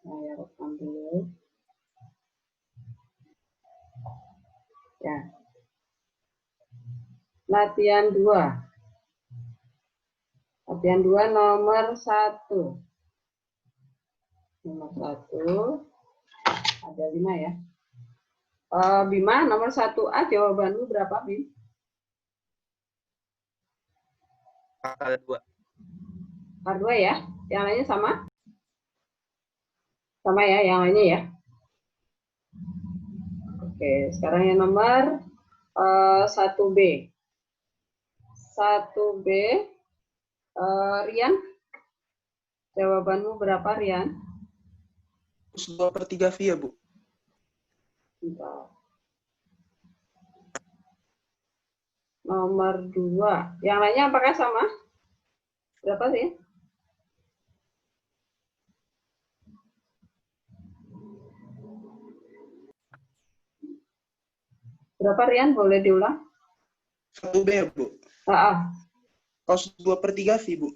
Saya rekam dulu. Ya. Latihan 2. Latihan 2 nomor 1. Nomor 1. Ada 5 ya. Bima, nomor 1A jawabanmu berapa, Bim? Ada 2. Nomor 2 ya. Yang lainnya sama? Sama ya, yang lainnya ya. Oke, sekarang yang nomor 1B. 1B, Rian, jawabanmu berapa, Rian? 2/3 via, Bu. Bentar. Nomor 2. Yang lainnya apakah sama? Berapa sih? Berapa, Rian? Boleh diulang? 1B ya, Bu. Cos 2/3 V, Bu.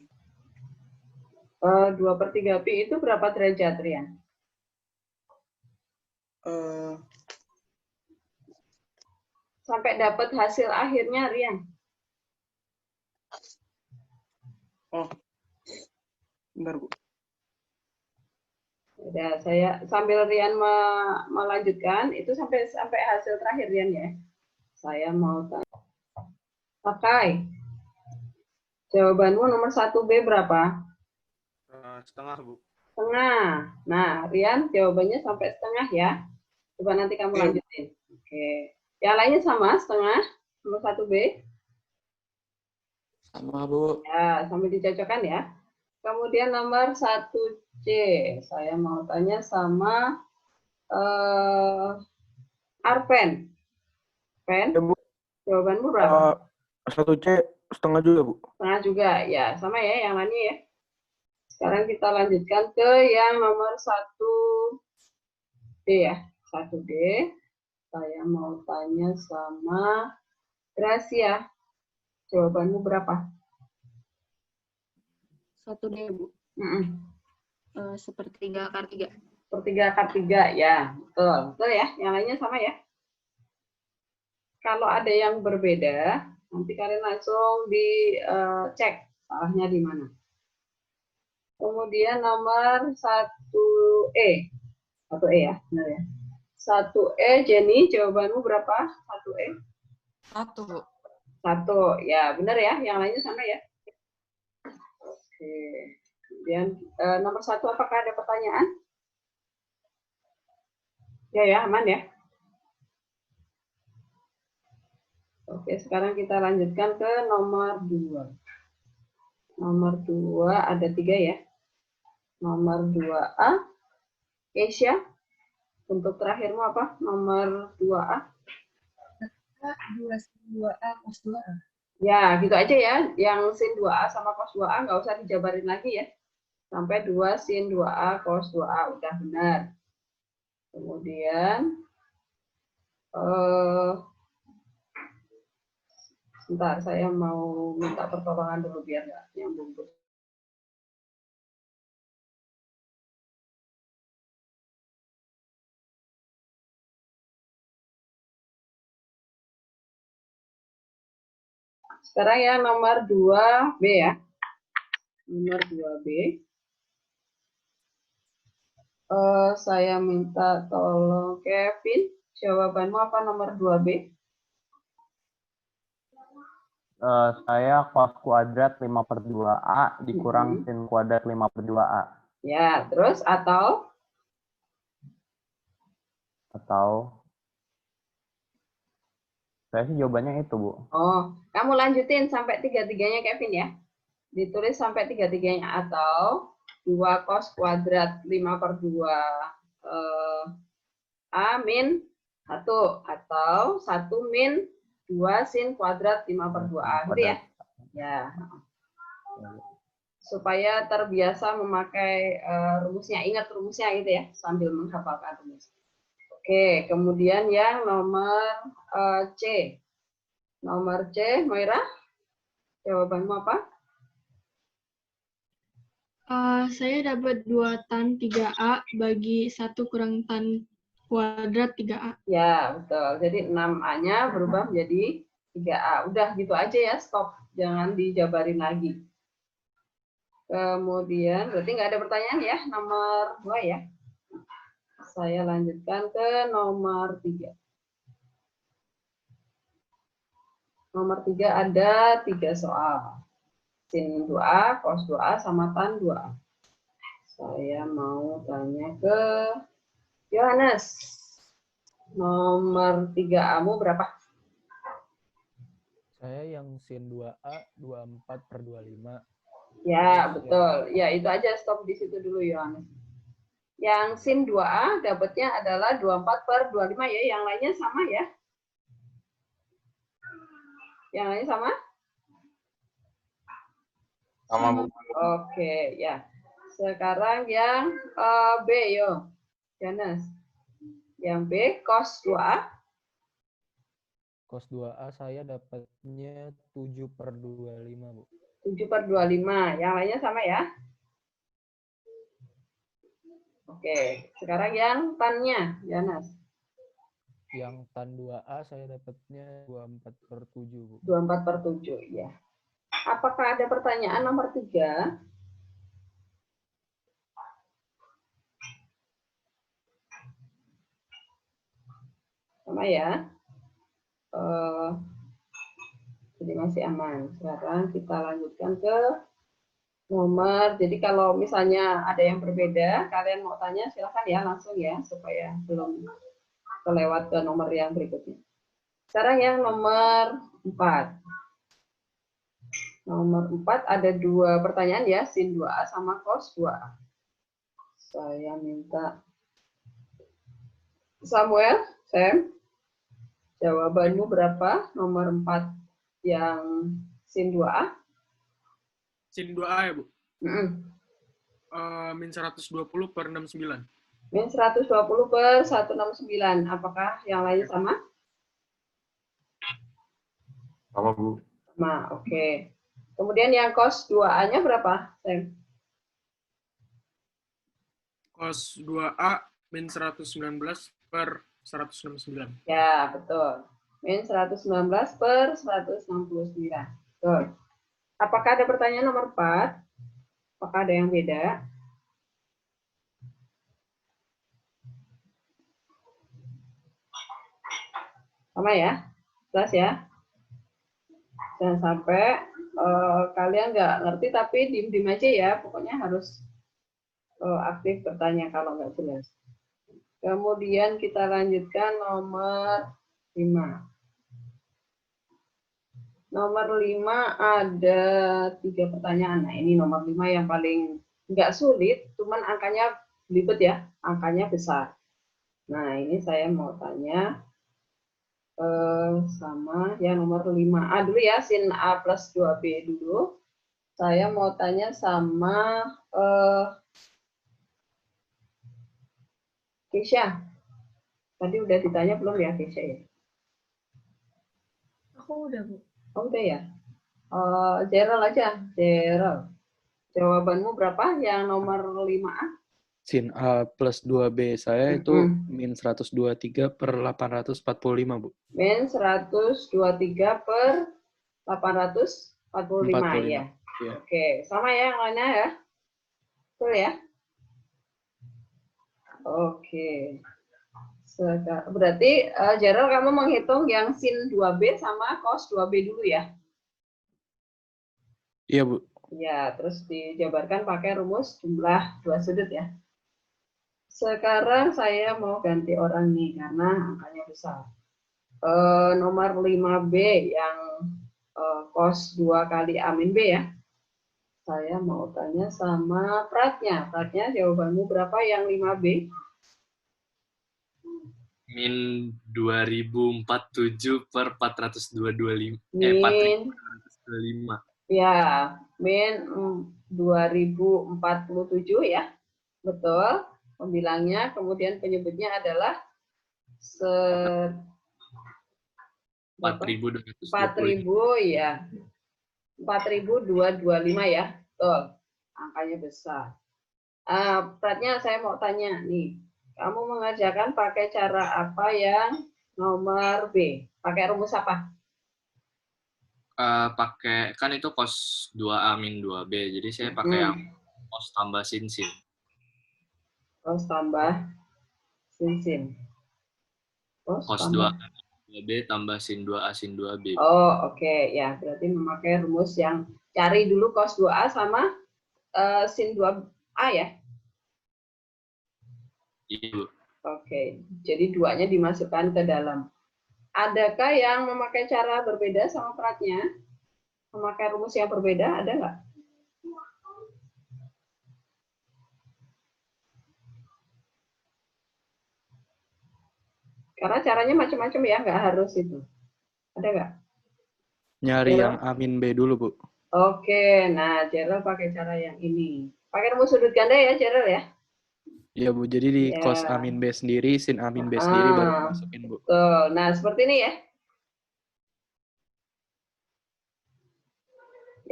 2/3 pi itu berapa derajat, Rian? Sampai dapat hasil akhirnya, Rian. Oh, benar, Bu. Udah, saya sambil Rian melanjutkan, itu sampai hasil terakhir, Rian ya. Saya mau tanya. Pakai. Jawabanmu nomor 1B berapa? Setengah, Bu. Setengah. Nah, Rian jawabannya sampai setengah ya. Coba nanti kamu lanjutin. Oke. Yang lainnya sama, setengah. Nomor 1B. Sama, Bu. Ya, sambil dicocokkan ya. Kemudian nomor 1C. Saya mau tanya sama Arpen. Pen, Ya, Bu. jawabanmu berapa? 1C setengah juga, Bu. Setengah juga. Ya, sama ya yang lainnya ya. Sekarang kita lanjutkan ke yang nomor 1D ya. 1D. Saya mau tanya sama Gracia. Jawabanmu berapa? 1D, Bu. Sepertiga akar 3. Sepertiga akar 3, ya. Betul. Betul ya? Yang lainnya sama ya? Kalau ada yang berbeda, nanti kalian langsung dicek salahnya di mana. Kemudian nomor 1E. 1E ya, benar ya. 1E, Jenny, jawabanmu berapa? 1E? 1, Bu. 1, ya benar ya. Yang lainnya sama ya. Oke. Kemudian nomor 1, apakah ada pertanyaan? Ya, aman ya. Oke, sekarang kita lanjutkan ke nomor 2. Nomor 2 ada 3 ya. Nomor 2A, Keisha, untuk terakhirmu apa? Nomor 2A. 2A, cos 2A. Ya, gitu aja ya. Yang sin 2A sama cos 2A nggak usah dijabarin lagi ya. Sampai 2 sin 2A cos 2A udah benar. Kemudian sebentar, saya mau minta pertolongan dulu biar nggak nyambung. Sekarang yang nomor 2B ya. Nomor 2B. Saya minta tolong Kevin. Jawabanmu apa nomor 2B? Saya cos kuadrat 5/2A dikurang sin kuadrat 5/2A. Ya, terus atau saya sih jawabannya itu, Bu. Oh, kamu lanjutin sampai tiga-tiganya Kevin ya. Ditulis sampai tiga-tiganya atau 2 cos kuadrat 5/2 A min 1 atau 1 min 2 sin kuadrat 5/2A gitu ya. Ya. Supaya terbiasa memakai rumusnya, ingat rumusnya gitu ya, sambil menghafalkan rumus. Oke, kemudian yang nomor C. Nomor C, Moira, jawabanmu apa? Saya dapat 2 tan 3A bagi 1 kurang tan kuadrat 3A. Ya, betul. Jadi 6A-nya berubah menjadi 3A. Udah gitu aja ya, stop. Jangan dijabarin lagi. Kemudian, berarti nggak ada pertanyaan ya, nomor 2 ya. Saya lanjutkan ke nomor 3. Nomor 3 ada 3 soal. Sin 2A, cos 2A, sama tan 2A. Saya mau tanya ke Yohanes. Nomor 3A-mu berapa? Saya yang sin 2A 24/25. Ya, betul. Ya, itu aja, stop di situ dulu, Yohanes. Yang sin 2A dapatnya adalah 24/25 ya. Yang lainnya sama ya? Yang lainnya sama? Sama, Bu. Oke, ya. Sekarang yang B, yo. Yohanes. Yang B, cos 2A. Cos 2A saya dapatnya 7/25, Bu. 7/25. Yang lainnya sama ya? Oke, sekarang yang tan-nya, Yohanes. Yang tan 2A saya dapatnya 24/7, Bu. 24/7, ya. Apakah ada pertanyaan nomor 3? Sama ya. Jadi masih aman. Sekarang kita lanjutkan ke nomor. Jadi kalau misalnya ada yang berbeda, kalian mau tanya silakan ya, langsung ya, supaya belum kelewat ke nomor yang berikutnya. Sekarang yang nomor 4. Nomor 4 ada 2 pertanyaan ya, sin 2A sama cos 2A. Saya minta Samuel, Sam, jawabanmu berapa? Nomor 4 yang sin 2A? Sin 2A ya, Bu? Mm. Min 120/69. Min 120/169. Apakah yang lain sama? Sama, Bu. Sama, oke. Kemudian yang cos 2A-nya berapa, Sam? Cos 2A min 119/169. Ya, betul. Min 119/169. Betul. Apakah ada pertanyaan nomor 4? Apakah ada yang beda? Sama ya? Jelas ya? Jangan sampai kalian nggak ngerti tapi diem-diem aja ya. Pokoknya harus aktif bertanya kalau nggak jelas. Kemudian kita lanjutkan nomor 5. Nomor 5 ada 3 pertanyaan. Nah, ini nomor 5 yang paling nggak sulit, cuman angkanya belibet ya, angkanya besar. Nah, ini saya mau tanya sama yang nomor 5A dulu ya, sin A plus 2B dulu. Saya mau tanya sama Keisha. Tadi udah ditanya belum ya, Keisha ya? Aku udah, Bu. Oh, udah ya? Gerald aja, Gerald. Jawabanmu berapa yang nomor 5A? Sin A plus 2B saya itu min 123/845, Bu. Min 123/845 ya. Iya. Oke, sama ya yang lainnya ya? Betul ya? Oke. Berarti Gerald kamu menghitung yang sin 2B sama cos 2B dulu ya? Iya, Bu. Ya, terus dijabarkan pakai rumus jumlah 2 sudut ya. Sekarang saya mau ganti orang nih karena angkanya besar. Nomor 5B yang cos 2 kali A min B ya. Saya mau tanya sama Pratnya. Pratnya jawabanmu berapa yang 5B? Min 2047/425. Min 425. Ya, min 2047 ya. Betul. Pembilangnya, kemudian penyebutnya adalah 4.225. 4.000 ya. 4.225 ya. Betul. angkanya besar. Pratnya saya mau tanya nih, kamu mengerjakan pakai cara apa yang nomor B? Pakai rumus apa? Pakai, kan itu cos 2A min 2B, jadi saya pakai yang cos tambah sin. Cos tambah sin. Cos 2B tambah sin 2A sin 2B. Oh, oke. Ya, berarti memakai rumus yang cari dulu cos 2A sama sin 2A ya? Iya, Bu. Oke, jadi duanya dimasukkan ke dalam. Adakah yang memakai cara berbeda sama Pratnya? Memakai rumus yang berbeda, ada nggak? Karena caranya macam-macam ya, nggak harus itu. Ada nggak? Nyari yang A min B dulu, Bu. Oke, nah Cheryl pakai cara yang ini. Pakai rumus sudut ganda ya, Cheryl ya? Iya, Bu. Jadi di Ya. cos A min B sendiri, sin A min B sendiri baru masukin, Bu. Betul. Nah, seperti ini ya.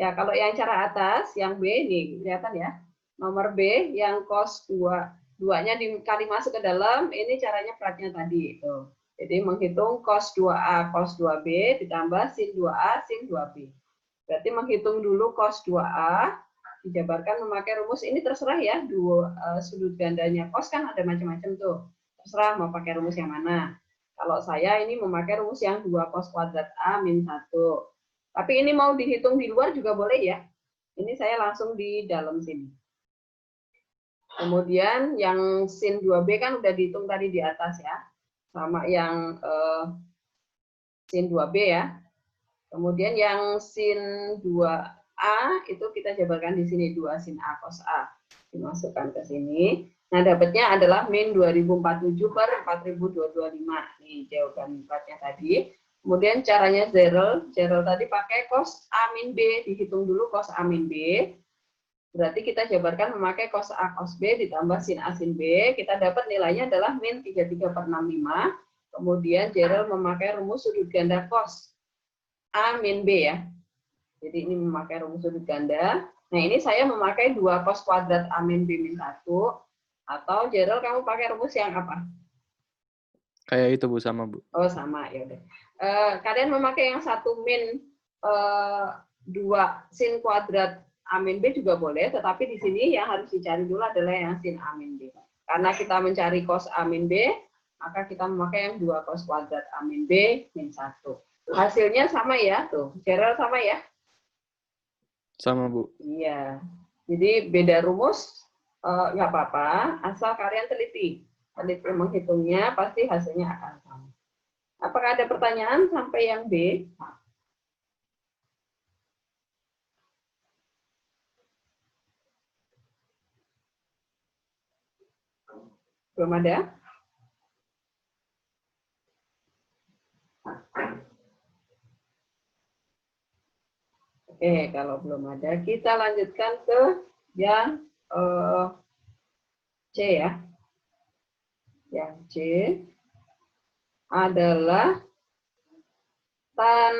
Ya, kalau yang cara atas, yang B ini, kelihatan ya. Nomor B, yang cos 2-nya dikali masuk ke dalam, ini caranya Pratnya tadi. Itu. Jadi menghitung cos 2A, cos 2B, ditambah sin 2A, sin 2B. Berarti menghitung dulu cos 2A, dijabarkan memakai rumus, ini terserah ya, sudut gandanya cos kan ada macam-macam tuh. Terserah mau pakai rumus yang mana. Kalau saya ini memakai rumus yang 2 cos kuadrat A min 1. Tapi ini mau dihitung di luar juga boleh ya. Ini saya langsung di dalam sini. Kemudian yang sin 2B kan udah dihitung tadi di atas ya. Sama yang sin 2B ya. Kemudian yang sin 2A itu kita jabarkan di sini 2 sin A cos A. Dimasukkan ke sini. Nah, dapatnya adalah min 2047 per 4225. Nih jawaban Pratnya tadi. Kemudian caranya Cheryl tadi pakai cos A min B, dihitung dulu cos A min B. Berarti kita jabarkan memakai cos A cos B ditambah sin A sin B. Kita dapat nilainya adalah min 33/65. Kemudian Cheryl memakai rumus sudut ganda cos A min B ya. Jadi ini memakai rumus sudut ganda. Nah ini saya memakai 2 cos kuadrat A min B min 1. Atau Cheryl kamu pakai rumus yang apa? Kayak itu, Bu, sama, Bu. Oh, sama, ya udah. Kalian memakai yang 1 min 2 sin kuadrat A min B juga boleh, tetapi di sini yang harus dicari dulu adalah yang sin A min B. Karena kita mencari cos A min B, maka kita memakai yang 2 cos kuadrat A min B min 1. Hasilnya sama ya, tuh. Cheryl sama ya? Sama, Bu. Iya. Jadi beda rumus, nggak apa-apa, asal kalian teliti menghitungnya, pasti hasilnya akan sama. Apakah ada pertanyaan sampai yang B? Belum ada? Oke, kalau belum ada, kita lanjutkan ke yang C ya. Yang C adalah tan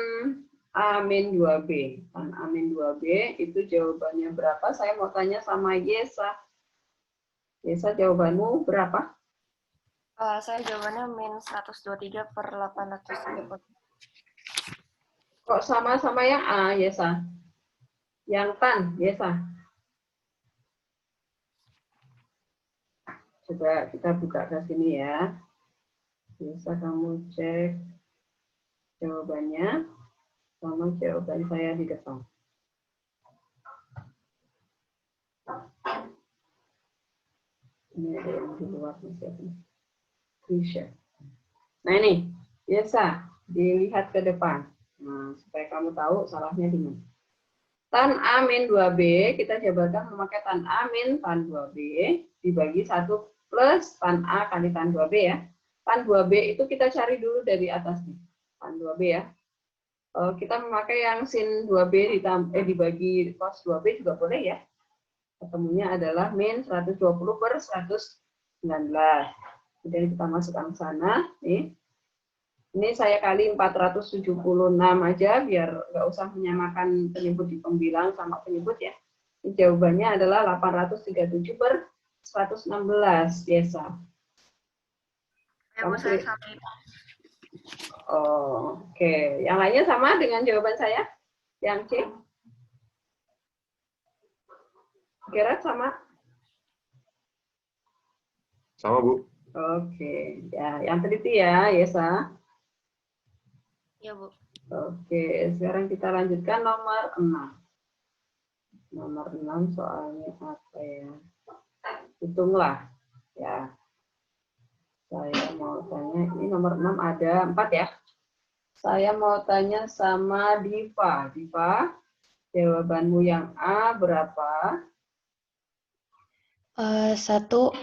A-2B. Tan A-2B itu jawabannya berapa? Saya mau tanya sama Yesa. Yesa, jawabanmu berapa? Saya jawabannya min 123 per 830. Kok sama-sama yang A, Yesa? Yang tan, Yesa? Coba kita buka ke sini ya. Bisa kamu cek jawabannya sama jawaban saya di depan. Ini ada yang di luar masih. Nah ini, biasa dilihat ke depan. Nah, supaya kamu tahu salahnya di mana. Tan A min 2B, kita jabarkan memakai tan A min tan 2B dibagi 1 plus tan A kali tan 2B ya. Tan 2B itu kita cari dulu dari atas nih. Tan 2B ya. Kita memakai yang sin 2B dibagi cos 2B juga boleh ya. Ketemunya adalah min 120 per 119. Kemudian kita masukkan ke sana. Nih. Ini saya kali 476 aja, biar nggak usah menyamakan penyebut di pembilang sama penyebut ya. Jawabannya adalah 837 per 116, Yesa. Ya, Bu, saya sama itu. Oh, oke. Yang lainnya sama dengan jawaban saya? Yang C? Gerard sama? Sama, Bu. Oke. Ya, yang teliti ya, Yesa. Ya, Bu. Oke, sekarang kita lanjutkan nomor 6. Nomor 6 soalnya apa ya? Hitunglah. Ya. Saya mau tanya, ini nomor 6 ada 4 ya. Saya mau tanya sama Diva. Diva, jawabanmu yang A berapa? 1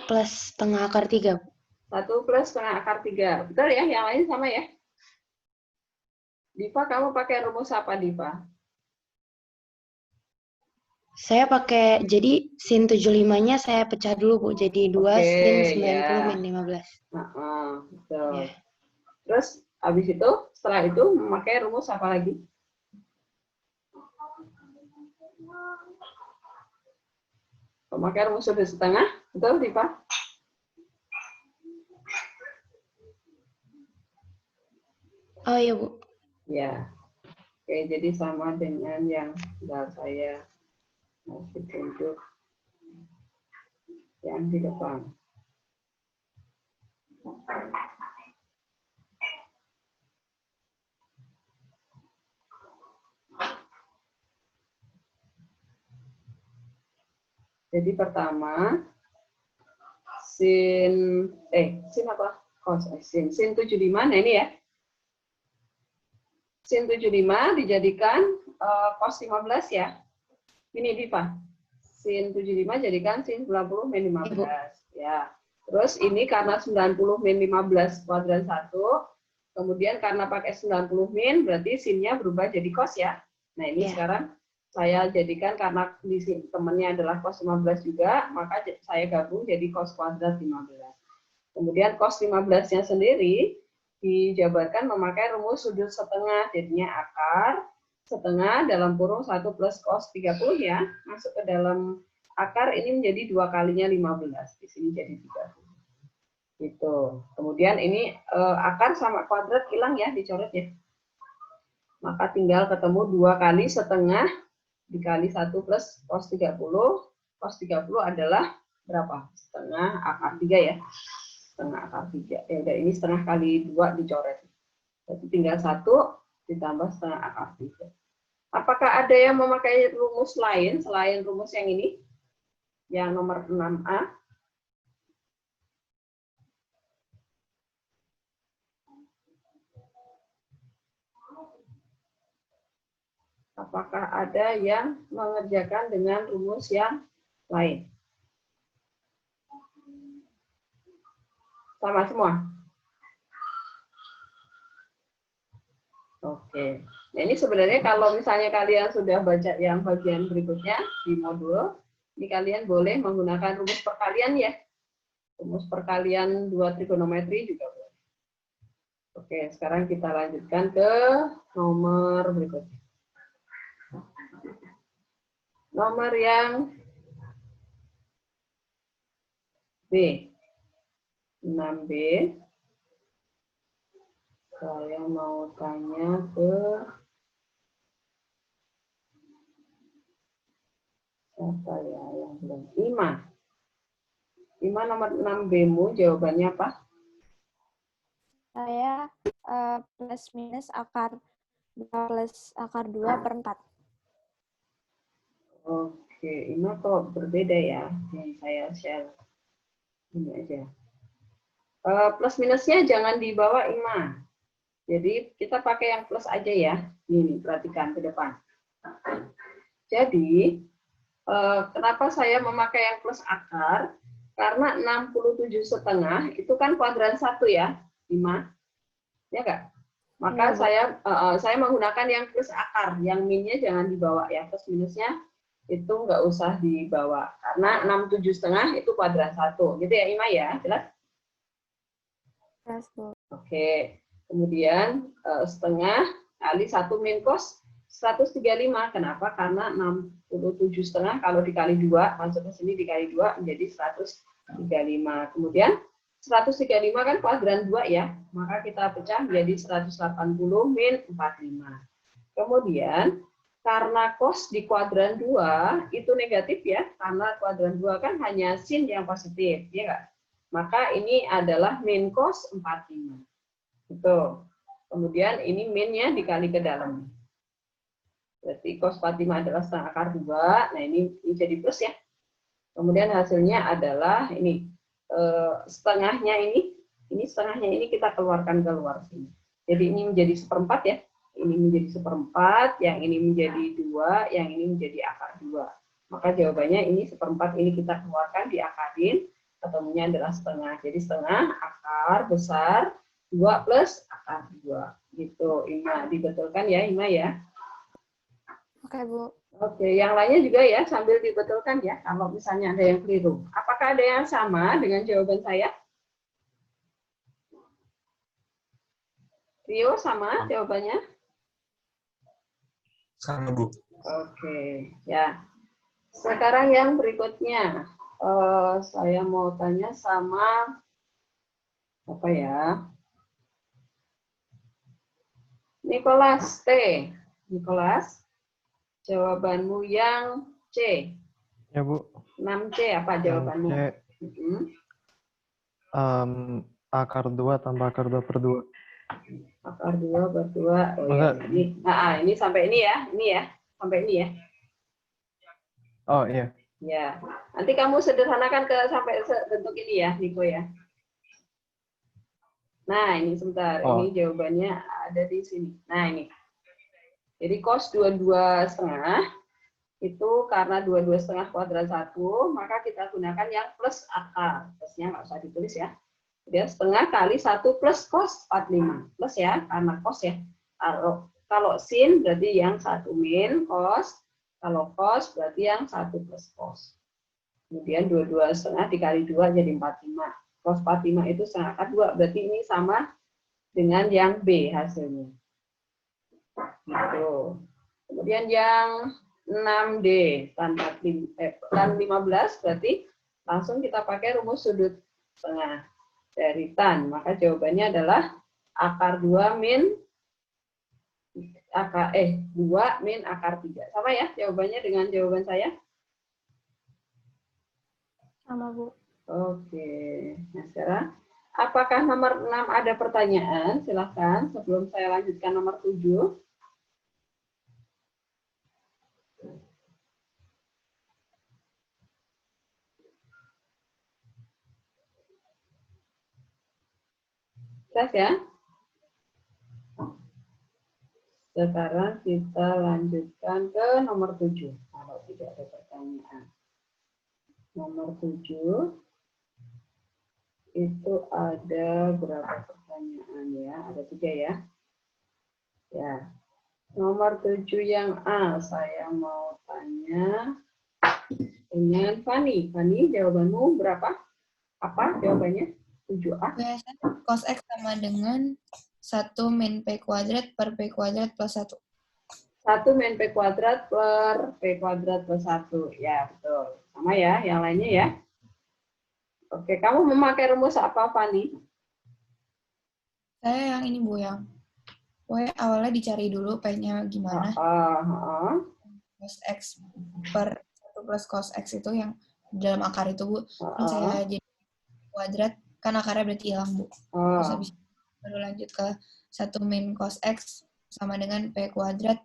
plus setengah akar 3. 1 plus setengah akar 3. Betul ya? Yang lain sama ya? Diva, kamu pakai rumus apa, Diva? Saya pakai, jadi sin 75-nya saya pecah dulu, Bu. Jadi 2 sin 90 ya. min 15. Betul. Ya. Terus, habis itu, setelah itu, memakai rumus apa lagi? Memakai rumus sudut setengah, betul, Diva? Oh iya, Bu. Ya. Oke, jadi sama dengan yang sudah saya masih tunjuk yang di depan. Jadi pertama sin apa? Sin 75, nah ini ya. Sin 75 dijadikan cos 15 ya. Ini Diva. Sin 75 jadikan sin 90 min 15 ya. Terus ini karena 90 min 15 kuadran 1, kemudian karena pakai 90 min berarti sinnya berubah jadi cos ya. Nah, ini sekarang saya jadikan karena di sini temannya adalah cos 15 juga, maka saya gabung jadi cos kuadrat 15. Kemudian cos 15-nya sendiri dijabarkan memakai rumus sudut setengah, jadinya akar setengah dalam kurung 1 plus cos 30 ya, masuk ke dalam akar ini menjadi 2 kalinya 15, di sini jadi 30. Gitu. Kemudian ini akar sama kuadrat hilang ya, dicoret ya. Maka tinggal ketemu 2 kali setengah dikali 1 plus cos 30. Cos 30 adalah berapa? Setengah akar 3 ya. Setengah akar 3. Ya udah, ini setengah kali 2 dicoret. Jadi tinggal 1 ditambah setengah akar 3. Apakah ada yang memakai rumus lain selain rumus yang ini? Yang nomor 6A. Apakah ada yang mengerjakan dengan rumus yang lain? Sama semua? Oke. Nah, ini sebenarnya kalau misalnya kalian sudah baca yang bagian berikutnya di modul, ini kalian boleh menggunakan rumus perkalian ya. Rumus perkalian 2 trigonometri juga boleh. Oke, sekarang kita lanjutkan ke nomor berikutnya. Nomor yang B. 6B. Saya mau tanya ke siapa ya yang belum? Ima. Ima nomor 6B-mu jawabannya apa? Saya plus minus akar 2 plus akar 2 per 4. Oke, Ima kok berbeda ya yang saya share. Ini aja. Plus minusnya jangan dibawa Ima. Jadi kita pakai yang plus aja ya. Ini perhatikan ke depan. Jadi kenapa saya memakai yang plus akar? Karena 67,5 itu kan kuadran 1 ya, 5. Ya enggak? Maka saya menggunakan yang plus akar, yang minnya jangan dibawa ya, plus minusnya itu nggak usah dibawa. Karena 67,5 itu kuadran 1. Gitu ya Ima ya, jelas? Jelas, Bu. Oke. Kemudian setengah kali 1 min cos 135. Kenapa? Karena 67,5 kalau dikali 2, maksudnya sini dikali 2 menjadi 135. Kemudian 135 kan kuadran 2 ya, maka kita pecah menjadi 180 min 45. Kemudian karena cos di kuadran 2 itu negatif ya, karena kuadran 2 kan hanya sin yang positif, ya nggak? Maka ini adalah min cos 45. Itu. Kemudian ini minnya dikali ke dalam. Berarti cos 45 adalah setengah akar 2. Nah ini jadi plus ya. Kemudian hasilnya adalah ini setengahnya ini setengahnya ini kita keluarkan keluar sini. Jadi ini menjadi seperempat ya. Ini menjadi seperempat, yang ini menjadi 2, yang ini menjadi akar 2. Maka jawabannya ini seperempat ini kita keluarkan diakarin, ketemunya adalah setengah. Jadi setengah akar besar 2 plus akar 2. Gitu, Ima. Dibetulkan ya, Ima ya. Oke, Bu. Oke, yang lainnya juga ya, sambil dibetulkan ya, kalau misalnya ada yang keliru. Apakah ada yang sama dengan jawaban saya? Rio sama jawabannya? Sama, Bu. Oke, ya. Sekarang yang berikutnya, saya mau tanya sama apa ya? Nicholas T. Nicholas, jawabanmu yang C. Ya, Bu. 6C apa jawabanmu? Akar 2 tambah akar 2 per 2. Akar 2 per 2. Oh, ya. Ini sampai ini ya. Ini ya. Sampai ini ya. Oh, iya. Ya. Nanti kamu sederhanakan sampai bentuk ini ya, Niko ya. Nah, ini sebentar. Oh. Ini jawabannya ada di sini. Nah, ini. Jadi cos 22,5 itu karena 22,5 kuadran 1, maka kita gunakan yang plus akar. Plusnya nggak usah ditulis ya. Dia setengah kali 1 plus cos 45. Plus ya, karena cos ya. Kalau sin berarti yang 1 min cos. Kalau cos berarti yang 1 plus cos. Kemudian 22,5 dikali 2 jadi 45. Cos 45 itu setengah akar 2. Berarti ini sama dengan yang B hasilnya. Gitu. Kemudian yang 6D tan 15 berarti langsung kita pakai rumus sudut tengah dari tan. Maka jawabannya adalah akar 2 min akar 2 min akar 3. Sama ya jawabannya dengan jawaban saya? Sama, Bu. Oke. Nah, sekarang apakah nomor 6 ada pertanyaan? Silahkan sebelum saya lanjutkan nomor 7. Tes ya. Sekarang kita lanjutkan ke nomor 7. Kalau tidak ada pertanyaan. Nomor 7 itu ada berapa pertanyaan ya? Ada 3 ya. Ya. Nomor 7 yang A saya mau tanya dengan Fani. Fani, jawabanmu berapa? Apa jawabannya? 7A. Biasanya cos X sama dengan 1 min P kuadrat per P kuadrat plus 1. 1 min P kuadrat per P kuadrat plus 1. Ya, betul. Sama ya, yang lainnya ya. Oke, kamu memakai rumus apa, Fani? Saya yang ini, Bu, yang awalnya dicari dulu P-nya gimana. Cos X per 1 plus cos X itu yang dalam akar itu, Bu. Kan saya jadi kuadrat, kan akarnya berarti hilang, Bu. Terus habis baru lanjut ke 1 min cos X sama dengan P kuadrat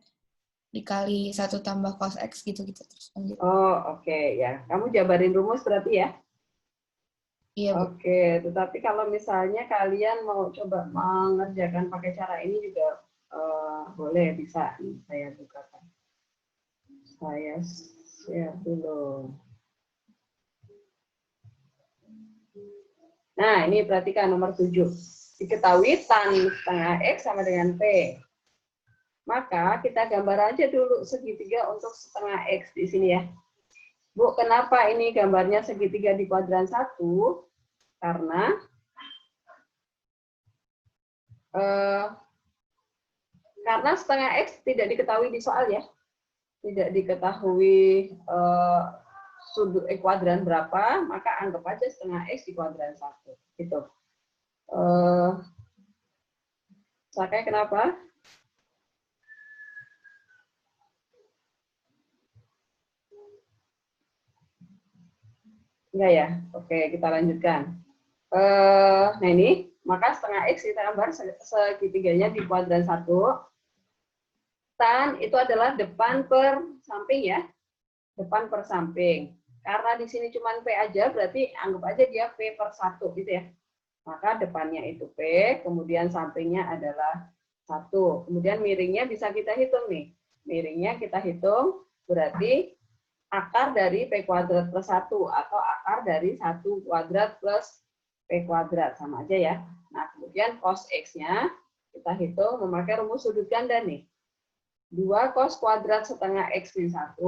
dikali 1 tambah cos X gitu-gitu terus lanjut. Oke, ya. Kamu jabarin rumus berarti ya? Iya, Bu. Oke, tetapi kalau misalnya kalian mau coba mengerjakan pakai cara ini juga boleh, bisa. Nih, saya bukakan. Saya share dulu. Nah, ini perhatikan nomor 7. Diketahui tan setengah X sama dengan P. Maka kita gambar aja dulu segitiga untuk setengah X di sini ya. Bu, kenapa ini gambarnya segitiga di kuadran 1? Karena Karena setengah X tidak diketahui di soal ya. Tidak diketahui sudut kuadran berapa, maka anggap aja setengah X di kuadran 1. Gitu. Sakai kenapa? Enggak ya? Oke, kita lanjutkan. Nah ini, maka setengah X kita gambar segitiganya di kuadran 1. Tan itu adalah depan per samping ya. Depan per samping. Karena di sini cuma P aja, berarti anggap aja dia P per 1 gitu ya. Maka depannya itu P, kemudian sampingnya adalah 1. Kemudian miringnya bisa kita hitung nih. Miringnya kita hitung, berarti akar dari P kuadrat plus 1 atau akar dari 1 kuadrat plus P kuadrat. Sama aja ya. Nah, kemudian cos X-nya kita hitung memakai rumus sudut ganda nih. 2 cos kuadrat setengah X min 1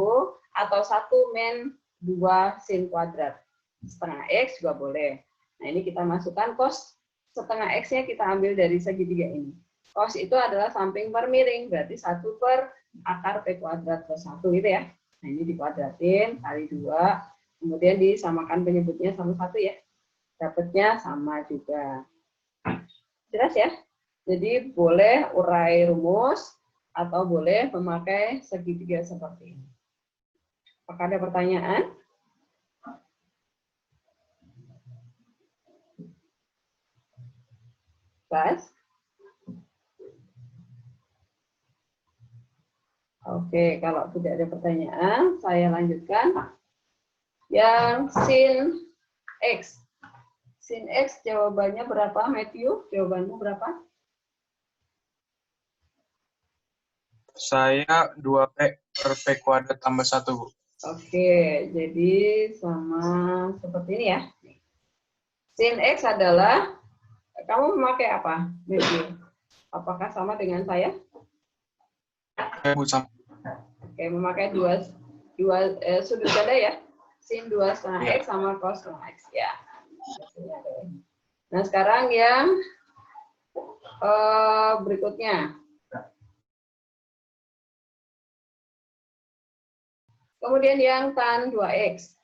atau 1 min 2 sin kuadrat. Setengah X juga boleh. Nah, ini kita masukkan cos setengah X-nya kita ambil dari segitiga ini. Cos itu adalah samping per miring, berarti 1 per akar P kuadrat plus 1 gitu ya. Nah, ini dikuadratin kali 2, kemudian disamakan penyebutnya sama 1 ya. Dapatnya sama juga. Jelas ya? Jadi boleh urai rumus atau boleh memakai segitiga seperti ini. Apakah ada pertanyaan? Bas? Oke, kalau tidak ada pertanyaan, saya lanjutkan. Yang sin X. Sin X jawabannya berapa, Matthew? Jawabanmu berapa? Saya 2P per P kuadrat tambah 1, Bu. Oke, jadi sama seperti ini ya. Sin X adalah, kamu memakai apa, Matthew? Apakah sama dengan saya? Bu, sama. Oke, memakai dua sudut ganda ya. Sin 2 setengah X sama cos setengah X ya. Nah, sekarang yang berikutnya. Kemudian yang tan 2X.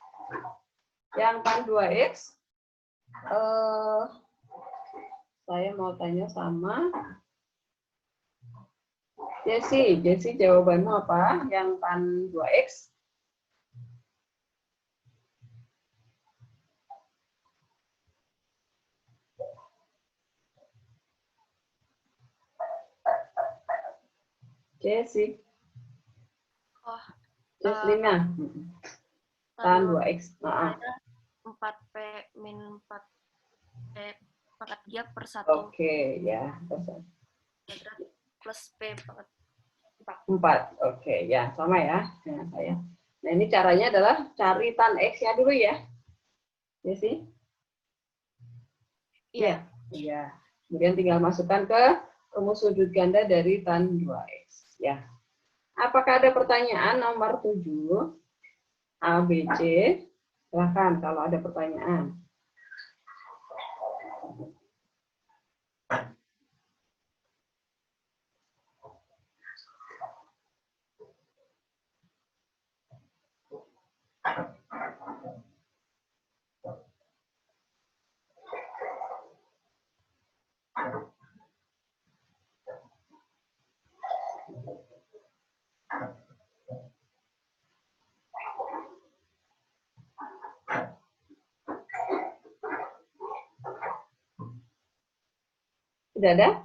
Yang tan 2X, saya mau tanya sama Jesse. Jesse, jawabanmu apa? Yang tan 2X? Jesse. Oh, Jesslina. Tan 2X. 4P min 4P pangkat 3 per 1. Oke, ya. Plus P pangkat 4. Oke, ya. Sama ya dengan saya. Nah, ini caranya adalah cari tan X-nya dulu ya. Ya sih? Iya. Iya. Kemudian tinggal masukkan ke rumus sudut ganda dari tan 2X. Ya. Apakah ada pertanyaan nomor 7? A, B, C. Silahkan kalau ada pertanyaan. Tidak ada?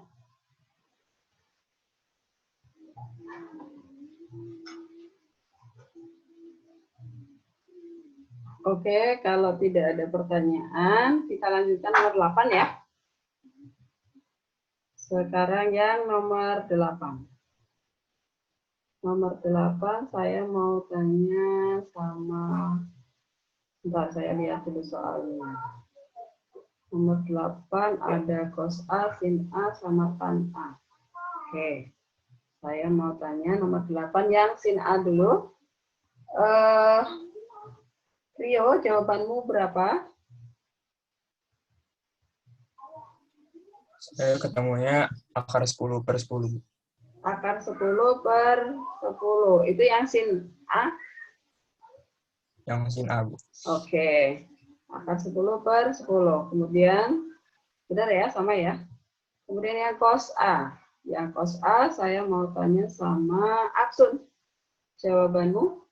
Oke, kalau tidak ada pertanyaan, kita lanjutkan nomor 8 ya. Sekarang yang nomor 8. Nomor 8, saya mau tanya sama... Bentar, saya lihat dulu soalnya. Nomor 8 ada cos A, sin A, sama tan A. Oke. Saya mau tanya nomor 8 yang sin A dulu. Rio, jawabanmu berapa? Saya ketemunya akar 10 per 10. Akar 10 per 10. Itu yang sin A? Yang sin A, Bu. Oke. Akar 10 per 10. Kemudian, benar ya, sama ya. Kemudian yang cos A. Yang cos A saya mau tanya sama Aksun. Jawabanmu?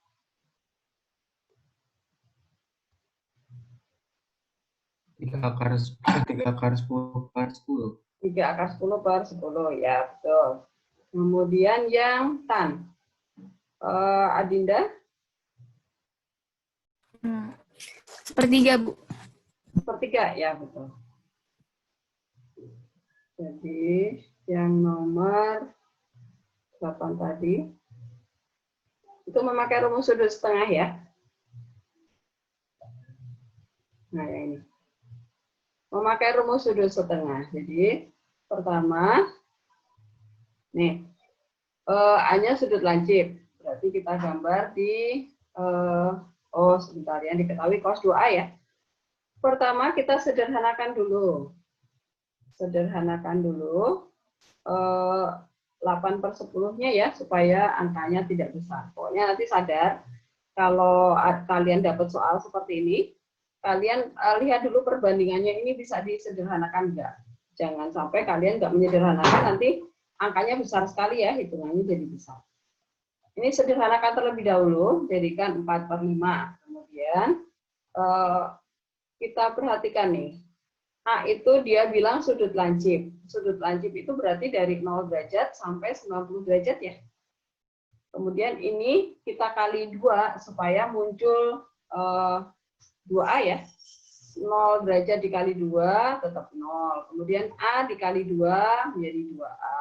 3 akar 10 per 10. 3 akar 10 per 10. Ya, betul. Kemudian yang tan. Adinda? Sepertiga, Bu. Sepertiga, ya betul. Jadi yang nomor 8 tadi itu memakai rumus sudut setengah ya. Nah, yang ini. Memakai rumus sudut setengah. Jadi pertama, nih, A-nya sudut lancip. Berarti kita gambar di, sebentar ya, diketahui cos 2A ya. Pertama kita sederhanakan dulu. Sederhanakan dulu 8 per 10-nya ya, supaya angkanya tidak besar. Pokoknya nanti sadar, kalau kalian dapat soal seperti ini, kalian lihat dulu perbandingannya ini bisa disederhanakan enggak. Jangan sampai kalian nggak menyederhanakan, nanti angkanya besar sekali ya, hitungannya jadi besar. Ini sederhanakan terlebih dahulu, jadikan 4 per 5. Kemudian kita perhatikan nih, A itu dia bilang sudut lancip. Sudut lancip itu berarti dari 0 derajat sampai 90 derajat ya. Kemudian ini kita kali 2 supaya muncul 2A ya. 0 derajat dikali 2 tetap 0. Kemudian A dikali 2 menjadi 2A.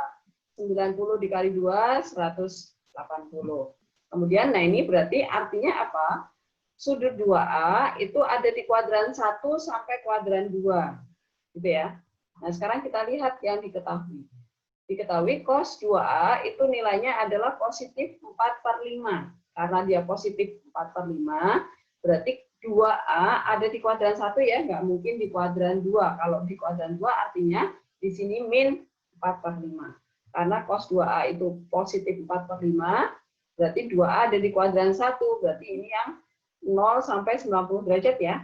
90 dikali 2, 180. Kemudian, nah ini berarti artinya apa? Sudut 2A itu ada di kuadran 1 sampai kuadran 2. Gitu ya. Nah, sekarang kita lihat yang diketahui. Diketahui cos 2A itu nilainya adalah positif 4 per 5. Karena dia positif 4 per 5, berarti 2A ada di kuadran 1 ya, nggak mungkin di kuadran 2. Kalau di kuadran 2 artinya di sini min 4 per 5. Karena cos 2A itu positif 4 per 5, berarti 2A ada di kuadran 1. Berarti ini yang 0 sampai 90 derajat ya.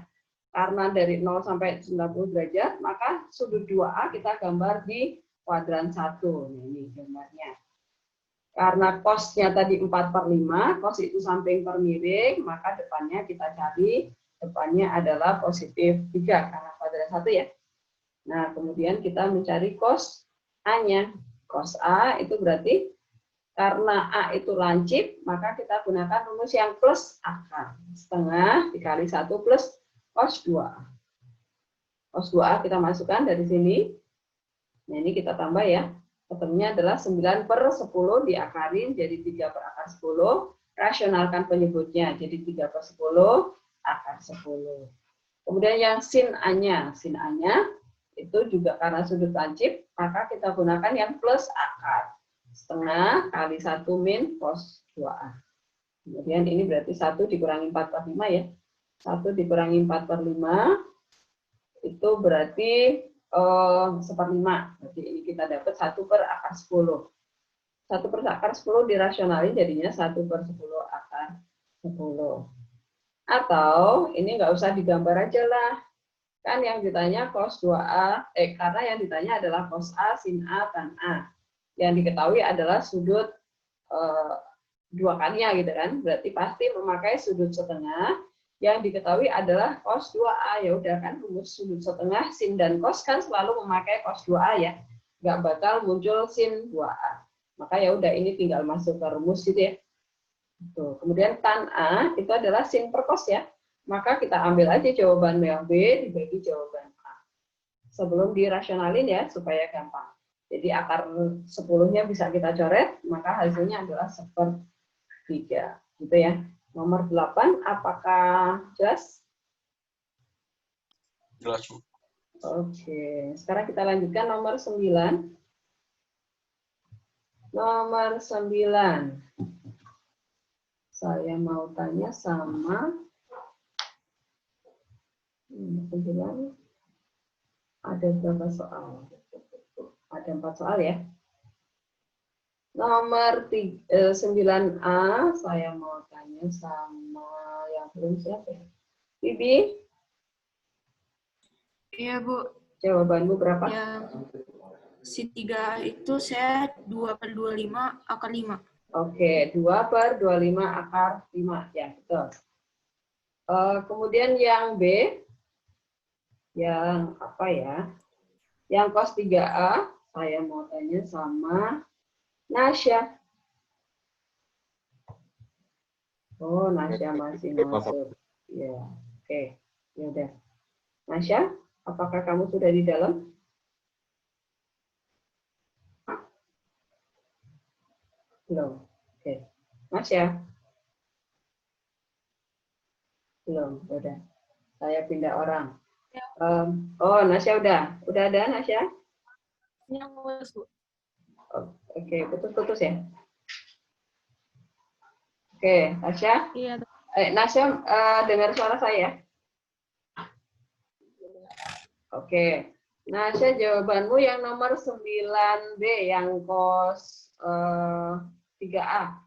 Karena dari 0 sampai 90 derajat, maka sudut 2A kita gambar di kuadran 1. Nah, ini gambarnya. Karena cos-nya tadi 4 per 5, cos itu samping per miring, maka depannya kita cari, depannya adalah positif 3, karena kuadran 1 ya. Nah, kemudian kita mencari cos A-nya. Cos A itu berarti karena A itu lancip, maka kita gunakan rumus yang plus akar. Setengah dikali 1 plus cos 2A. Cos 2A kita masukkan dari sini. Nah, ini kita tambah ya. Ketemunya adalah 9 per 10 diakarin jadi 3 per akar 10. Rasionalkan penyebutnya jadi 3 per 10 akar 10. Kemudian yang sin A-nya. Sin A-nya itu juga karena sudut lancip, maka kita gunakan yang plus akar. Setengah kali 1 min cos 2A. Kemudian ini berarti 1 dikurangi 4 per 5 ya. 1 dikurangi 4 per 5 itu berarti 1/5. Berarti ini kita dapat 1 per akar 10. 1 per akar 10 dirasionalin jadinya 1 per 10 akar 10. Atau ini nggak usah digambar aja lah. Kan yang ditanya cos 2A, karena yang ditanya adalah cos A, sin A, tan A. Yang diketahui adalah sudut 2 kalinya gitu kan. Berarti pasti memakai sudut setengah. Yang diketahui adalah cos 2A. Ya udah kan, rumus sudut setengah sin dan cos kan selalu memakai cos 2A ya. Nggak bakal muncul sin 2A. Maka ya udah ini tinggal masuk ke rumus gitu ya. Tuh. Kemudian tan A itu adalah sin per cos ya. Maka kita ambil aja jawaban yang B dibagi jawaban A. Sebelum dirasionalin ya supaya gampang. Jadi akar 10-nya bisa kita coret, maka hasilnya adalah 1/3. Gitu ya. Nomor 8, apakah jelas? Jelas, Bu. Oke, sekarang kita lanjutkan nomor 9. Nomor 9. Saya mau tanya sama 9. Ada berapa soal? Ada 4 soal ya. Nomor 9A, saya mau tanya sama yang belum siapa ya? Bibi? Iya, Bu. Jawabanmu berapa? Yang si 3 itu saya 2/25 akar 5. Oke, 2/25 akar 5. Ya, betul. Kemudian yang B, yang apa ya? Yang cos 3A, saya mau tanya sama Nasya. Oh, Nasya masih masuk. Ya, oke. Ya udah. Nasya, apakah kamu sudah di dalam? Belum. Oke. Nasya? Belum, udah. Saya pindah orang. Oh, Nasya udah. Udah ada, Nasya? Yang Bu. Oke, putus-putus ya? Oke, Nasya? Iya. Nasya, dengar suara saya? Oke. Nasya, jawabanmu yang nomor 9B, yang cos 3A.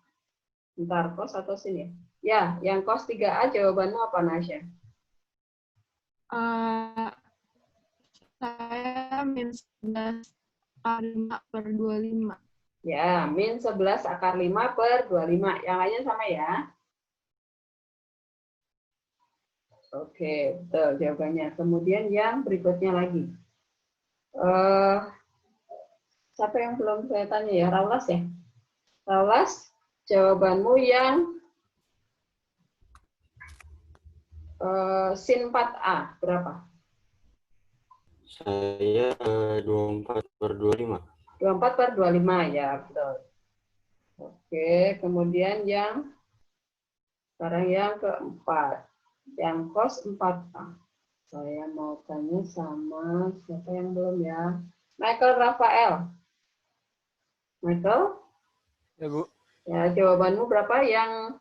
Bentar, cos atau sini? Ya, yang cos 3A, jawabanmu apa, Nasya? Saya min 11 akar 5/25. Ya, min 11 akar 5/25. Yang lainnya sama ya? Oke, betul jawabannya. Kemudian yang berikutnya lagi. Siapa yang belum saya tanya ya? Raulas ya? Raulas, jawabanmu yang sin 4A berapa? Saya 24/25. 24/25 ya, betul. Oke, kemudian sekarang yang keempat, yang cos 4A. Saya mau tanya sama siapa yang belum ya? Michael Rafael. Michael? Ya, Bu. Ya, jawabanmu berapa yang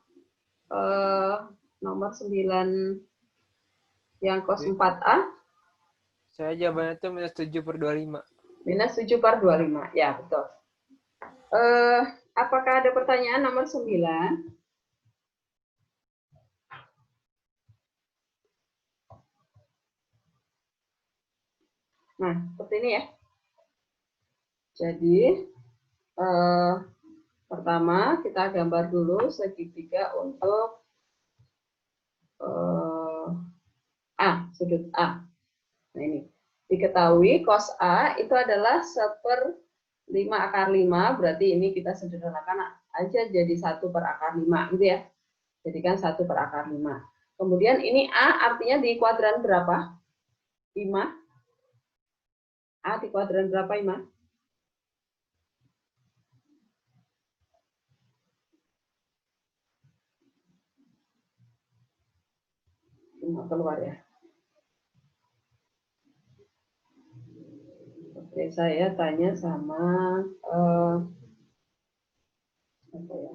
nomor 9 yang cos 4A? Saya jawabannya itu -7/25. -7/25. Ya, betul. Apakah ada pertanyaan nomor 9? Nah, seperti ini ya. Jadi, pertama kita gambar dulu segitiga untuk sudut A. Nah, ini. Diketahui cos A itu adalah 1/5 akar 5, berarti ini kita sederhanakan aja jadi 1/5 gitu ya. Jadikan 1/5. Kemudian ini A artinya di kuadran berapa? 5. A di kuadran berapa, Ima? Cuma keluar ya. Oke, saya tanya sama apa ya?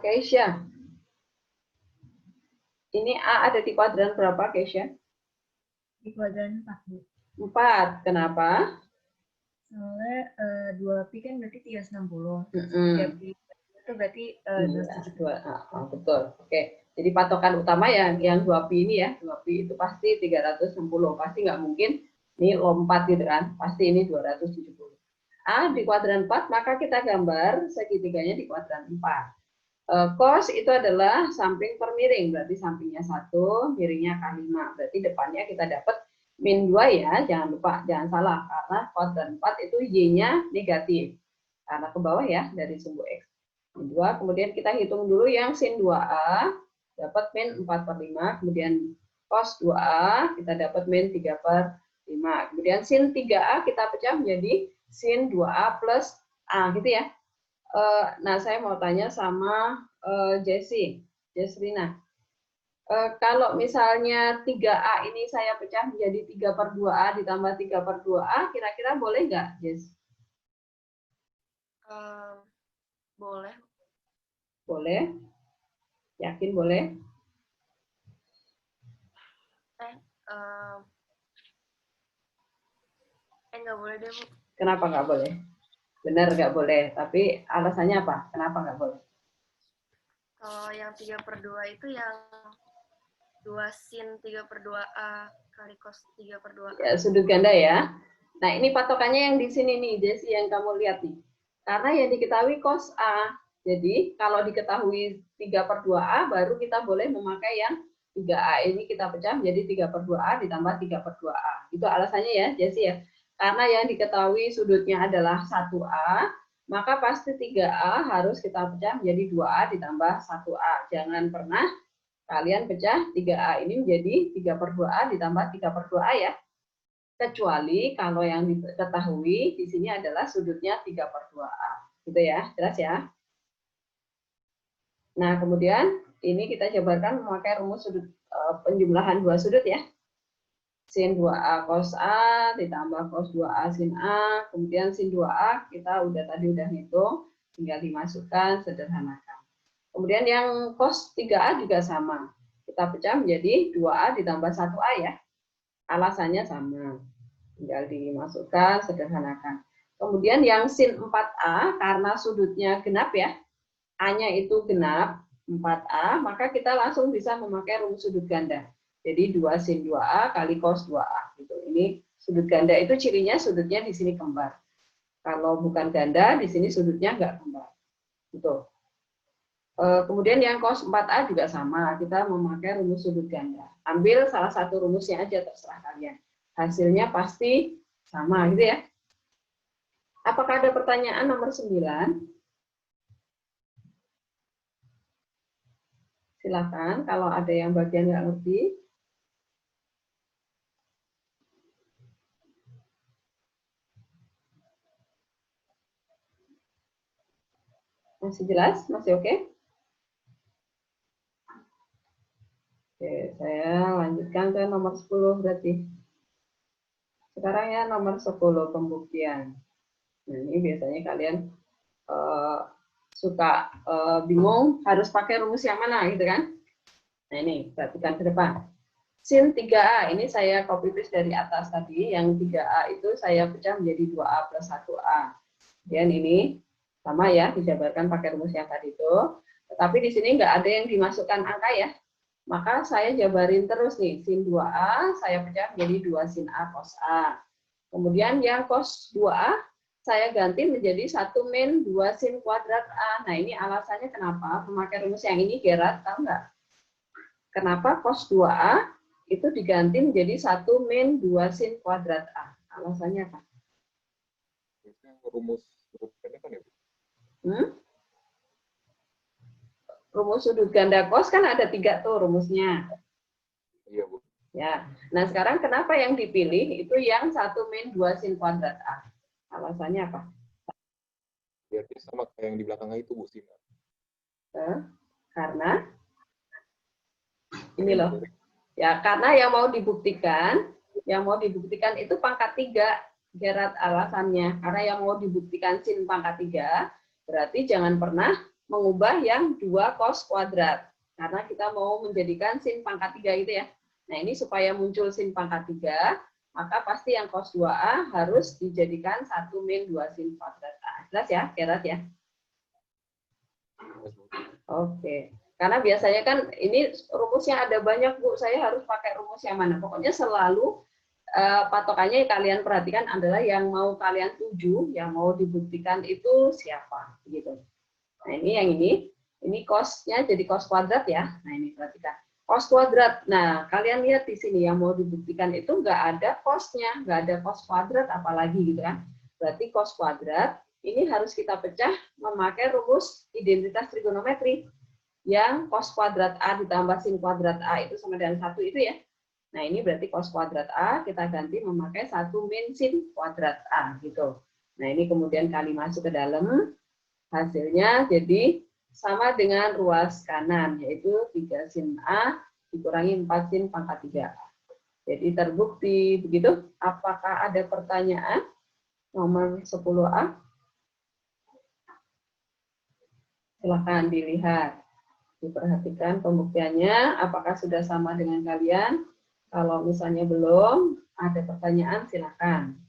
Keisha. Ini A ada di kuadran berapa, Keisha? Di kuadran 4, Bu. 4. Kenapa? Soalnya 2pi kan berarti 360. 3pi itu berarti 270. Betul. Oke. Jadi patokan utama yang 2pi ini ya. 2pi itu pasti 360. Pasti nggak mungkin ini lompat gitu kan. Pasti ini 270. A di kuadran 4, maka kita gambar segitiganya di kuadran 4. Cos itu adalah samping per miring, berarti sampingnya 1, miringnya akar 5. Berarti depannya kita dapat min 2 ya, jangan lupa, jangan salah, karena kuadran 4 itu Y-nya negatif. Karena ke bawah ya, dari sumbu X. Min 2, kemudian kita hitung dulu yang sin 2A, dapat min 4/5, kemudian cos 2A, kita dapat min 3/5. Kemudian sin 3A kita pecah menjadi sin 2A plus A, gitu ya. Nah, saya mau tanya sama Jesrina. Kalau misalnya 3A ini saya pecah menjadi 3/2A ditambah 3/2A, kira-kira boleh nggak, Jess? Boleh. Boleh? Yakin boleh? Nggak boleh deh, Bu. Kenapa nggak boleh? Benar nggak boleh, tapi alasannya apa? Kenapa nggak boleh? Kalau yang 3/2 itu yang 2 sin 3/2A kali cos 3/2A. Ya, sudut ganda ya. Nah, ini patokannya yang di sini nih, Jesse, yang kamu lihat nih. Karena yang diketahui cos A. Jadi, kalau diketahui 3/2A, baru kita boleh memakai yang 3A. Ini kita pecah menjadi 3/2A ditambah 3/2A. Itu alasannya ya, Jesse ya. Karena yang diketahui sudutnya adalah 1A, maka pasti 3A harus kita pecah menjadi 2A ditambah 1A. Jangan pernah kalian pecah 3A ini menjadi 3/2A ditambah 3/2A ya. Kecuali kalau yang diketahui di sini adalah sudutnya 3/2A. Gitu ya, jelas ya. Nah, kemudian ini kita jabarkan memakai rumus sudut penjumlahan dua sudut ya. Sin 2A cos A ditambah cos 2A sin A, kemudian sin 2A kita tadi udah ngitung, tinggal dimasukkan, sederhanakan. Kemudian yang cos 3A juga sama. Kita pecah menjadi 2A ditambah 1A ya. Alasannya sama. Tinggal dimasukkan, sederhanakan. Kemudian yang sin 4A, karena sudutnya genap ya, A-nya itu genap, 4A, maka kita langsung bisa memakai rumus sudut ganda. Jadi 2 sin 2A kali cos 2A. Gitu. Ini sudut ganda itu cirinya sudutnya di sini kembar. Kalau bukan ganda, di sini sudutnya nggak kembar. Gitu. Kemudian yang cos 4A juga sama. Kita memakai rumus sudut ganda. Ambil salah satu rumusnya aja, terserah kalian. Hasilnya pasti sama, gitu ya. Apakah ada pertanyaan nomor 9? Silakan, kalau ada yang bagian nggak ngerti. Masih jelas? Masih oke? Oke, saya lanjutkan ke nomor 10 berarti. Sekarang ya nomor 10, pembuktian. Nah, ini biasanya kalian suka bingung harus pakai rumus yang mana gitu kan. Nah ini, perhatikan ke depan. Sin 3A, ini saya copy paste dari atas tadi, yang 3A itu saya pecah menjadi 2A plus 1A. Dan ini sama ya, dijabarkan pakai rumus yang tadi itu. Tetapi di sini nggak ada yang dimasukkan angka ya. Maka saya jabarin terus nih, sin 2A saya pecah menjadi 2 sin A cos A. Kemudian yang cos 2A saya ganti menjadi 1 min 2 sin kuadrat A. Nah ini alasannya kenapa memakai rumus yang ini, Gerard, tahu nggak? Kenapa cos 2A itu diganti menjadi 1 min 2 sin kuadrat A? Alasannya apa? Rumus sudut ganda kan ya, Bu? Rumus sudut ganda cos kan ada 3 tuh rumusnya. Iya, Bu. Ya. Nah, sekarang kenapa yang dipilih itu yang 1 min 2 sin kuadrat A? Alasannya apa? Biar dia sama kayak yang di belakangnya itu, Bu, sin. Karena ini loh. Ya, karena yang mau dibuktikan itu pangkat 3, Gerard, alasannya. Karena yang mau dibuktikan sin pangkat 3, berarti jangan pernah mengubah yang 2 cos kuadrat. Karena kita mau menjadikan sin pangkat 3 itu ya. Nah, ini supaya muncul sin pangkat 3, maka pasti yang cos 2A harus dijadikan 1 min 2 sin kuadrat A. Jelas ya, Gerard ya? Oke. Karena biasanya kan ini rumusnya ada banyak, Bu. Saya harus pakai rumus yang mana? Pokoknya selalu patokannya kalian perhatikan adalah yang mau kalian tuju, yang mau dibuktikan itu siapa, gitu. Nah, ini yang ini cos-nya jadi cos kuadrat ya. Nah, ini perhatikan. Cos kuadrat. Nah, kalian lihat di sini yang mau dibuktikan itu nggak ada cos-nya, nggak ada cos kuadrat apalagi gitu kan. Berarti cos kuadrat ini harus kita pecah memakai rumus identitas trigonometri. Yang cos kuadrat A ditambah sin kuadrat A itu sama dengan 1 itu ya. Nah, ini berarti cos kuadrat A kita ganti memakai 1 min sin kuadrat A gitu. Nah, ini kemudian kali masuk ke dalam, hasilnya jadi sama dengan ruas kanan, yaitu 3 sin A dikurangi 4 sin pangkat 3A. Jadi terbukti begitu. Apakah ada pertanyaan? Nomor 10A. Silahkan dilihat. Diperhatikan pembuktiannya, apakah sudah sama dengan kalian? Kalau misalnya belum, ada pertanyaan, silakan.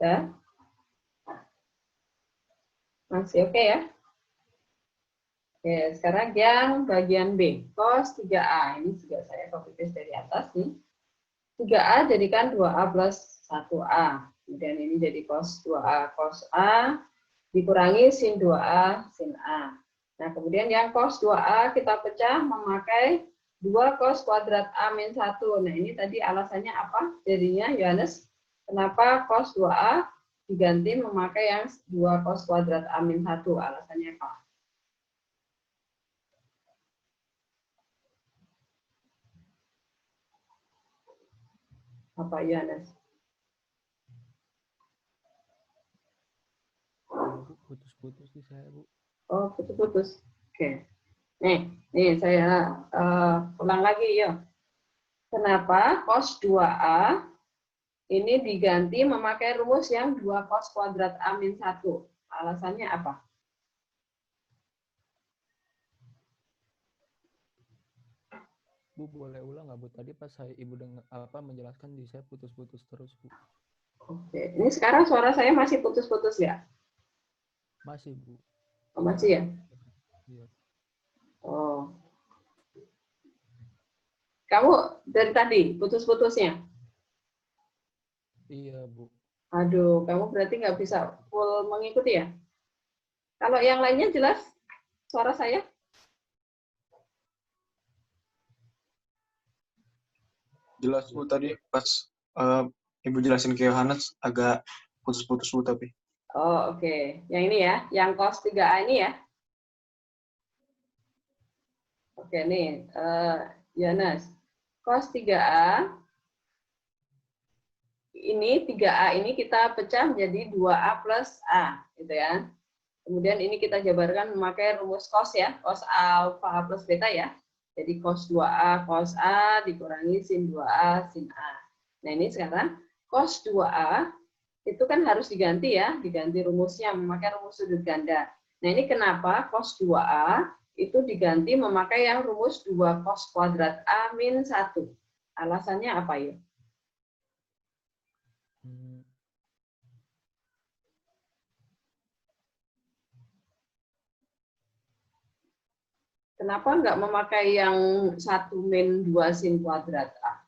Ya. Masih oke ya? Oke, sekarang yang bagian B. Cos 3A. Ini juga saya copy paste dari atas nih. 3A jadikan 2A plus 1A. Kemudian ini jadi cos 2A. Cos A dikurangi sin 2A sin A. Nah, kemudian yang cos 2A kita pecah memakai 2 cos kuadrat A min 1. Nah, ini tadi alasannya apa? Jadinya, Yohanes, kenapa cos 2A diganti memakai yang 2 cos kuadrat A min 1? Alasannya apa? Apa, Yohanes? Putus-putus di saya, Bu. Oh, putus-putus. Oke. Nih saya ulang lagi, yuk. Kenapa cos 2A ini diganti memakai rumus yang 2 cos kuadrat A min 1? Alasannya apa? Bu, boleh ulang nggak, Bu? Tadi pas Ibu menjelaskan di saya putus-putus terus, Bu. Oke. Ini sekarang suara saya masih putus-putus ya? Masih, Bu. Oh, masih ya? Iya. Oh. Kamu dari tadi putus-putusnya? Iya, Bu. Aduh, kamu berarti nggak bisa full mengikuti ya? Kalau yang lainnya jelas suara saya? Jelas, Bu. Tadi pas Ibu jelasin ke Yohanes agak putus-putus, Bu, tapi. Oh, oke. Yang ini ya, yang cos 3A ini ya. Oke, nih, Yohanes. Cos 3A, ini 3A ini kita pecah menjadi 2A plus A, gitu ya. Kemudian ini kita jabarkan memakai rumus cos ya, cos alfa plus beta ya. Jadi cos 2A cos A dikurangi sin 2A sin A. Nah, ini sekarang cos 2A itu kan harus diganti ya, diganti rumusnya memakai rumus sudut ganda. Nah, ini kenapa cos 2A itu diganti memakai yang rumus 2 cos kuadrat A min 1. Alasannya apa ya? Kenapa nggak memakai yang 1 min 2 sin kuadrat A?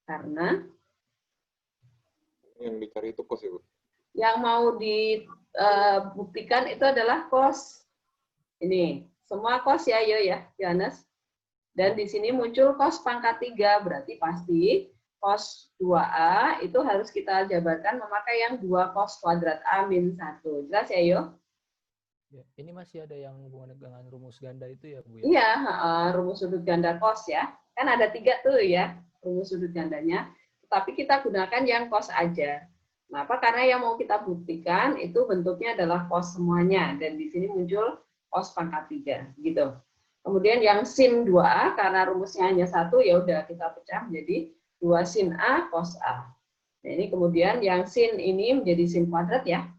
Karena yang dicari itu cos ya, Bu? Yang mau dibuktikan itu adalah cos. Ini, semua cos ya, Yohanes. Dan di sini muncul cos pangkat 3, berarti pasti cos 2A itu harus kita jabarkan memakai yang 2 cos kuadrat A min 1. Jelas ya, Yo? Ya, ini masih ada yang hubungannya dengan rumus ganda itu ya, Bu? Ya? Iya, rumus sudut ganda cos ya. Kan ada 3 tuh ya, rumus sudut gandanya. Tapi kita gunakan yang cos aja. Kenapa? Karena yang mau kita buktikan itu bentuknya adalah cos semuanya. Dan di sini muncul cos pangkat 3. Gitu. Kemudian yang sin 2A, karena rumusnya hanya 1, ya udah kita pecah menjadi 2 sin A cos A. Nah, ini kemudian yang sin ini menjadi sin kuadrat ya.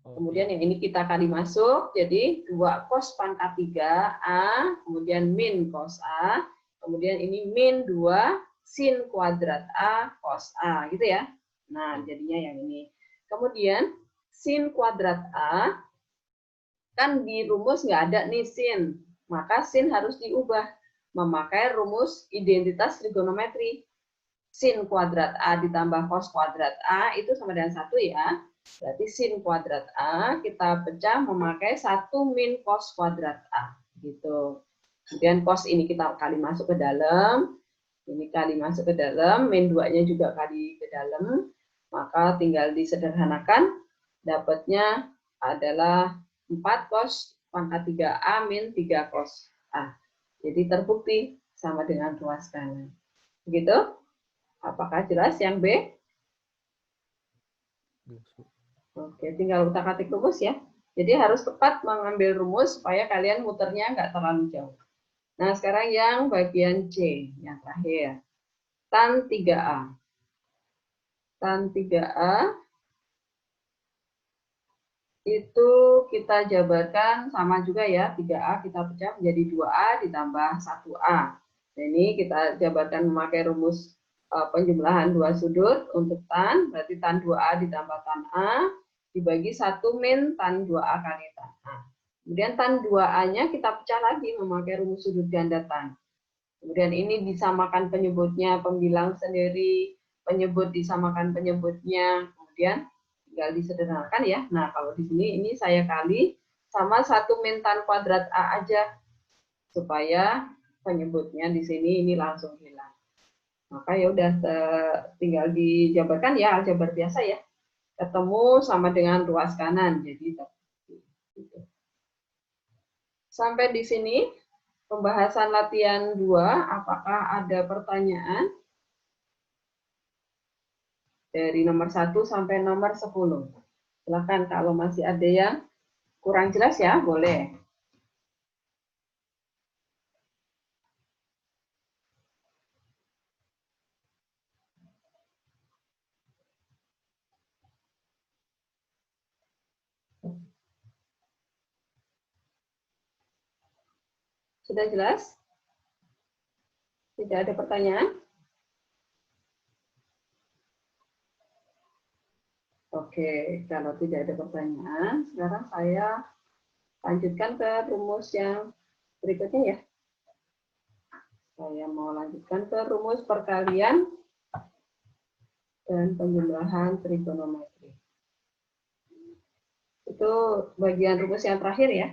Kemudian yang ini kita kali masuk, jadi 2 cos pangkat 3A, kemudian min cos A, kemudian ini min 2 sin kuadrat A cos A, gitu ya. Nah, jadinya yang ini. Kemudian sin kuadrat A, kan di rumus nggak ada nih sin, maka sin harus diubah memakai rumus identitas trigonometri. Sin kuadrat A ditambah cos kuadrat A itu sama dengan 1 ya. Berarti sin kuadrat A kita pecah memakai 1 min cos kuadrat A. Gitu. Kemudian cos ini kita kali masuk ke dalam. Ini kali masuk ke dalam. Min 2-nya juga kali ke dalam. Maka tinggal disederhanakan. Dapatnya adalah 4 cos pangkat 3A min 3 cos A. Jadi terbukti sama dengan ruas kanan. Begitu? Apakah jelas yang B? Oke, tinggal utak-atik rumus ya. Jadi harus tepat mengambil rumus supaya kalian muternya nggak terlalu jauh. Nah, sekarang yang bagian C, yang terakhir. Tan 3A. Tan 3A itu kita jabarkan sama juga ya. 3A kita pecah menjadi 2A ditambah 1A. Nah, ini kita jabarkan memakai rumus penjumlahan dua sudut untuk tan, berarti tan 2A ditambah tan A, dibagi 1 min tan 2A kali tan A. Kemudian tan 2A-nya kita pecah lagi memakai rumus sudut ganda tan. Kemudian ini disamakan penyebutnya, pembilang sendiri, penyebut disamakan penyebutnya, kemudian tinggal disederhanakan ya. Nah, kalau di sini ini saya kali sama 1 min tan kuadrat A aja, supaya penyebutnya di sini ini langsung hilang. Maka ya udah tinggal dijabarkan ya, aljabar biasa ya. Ketemu sama dengan ruas kanan. Jadi sampai di sini pembahasan latihan 2. Apakah ada pertanyaan? Dari nomor 1 sampai nomor 10. Silakan kalau masih ada yang kurang jelas ya, boleh. Sudah jelas? Tidak ada pertanyaan? Oke, kalau tidak ada pertanyaan, sekarang saya lanjutkan ke rumus yang berikutnya ya. Saya mau lanjutkan ke rumus perkalian dan penjumlahan trigonometri. Itu bagian rumus yang terakhir ya.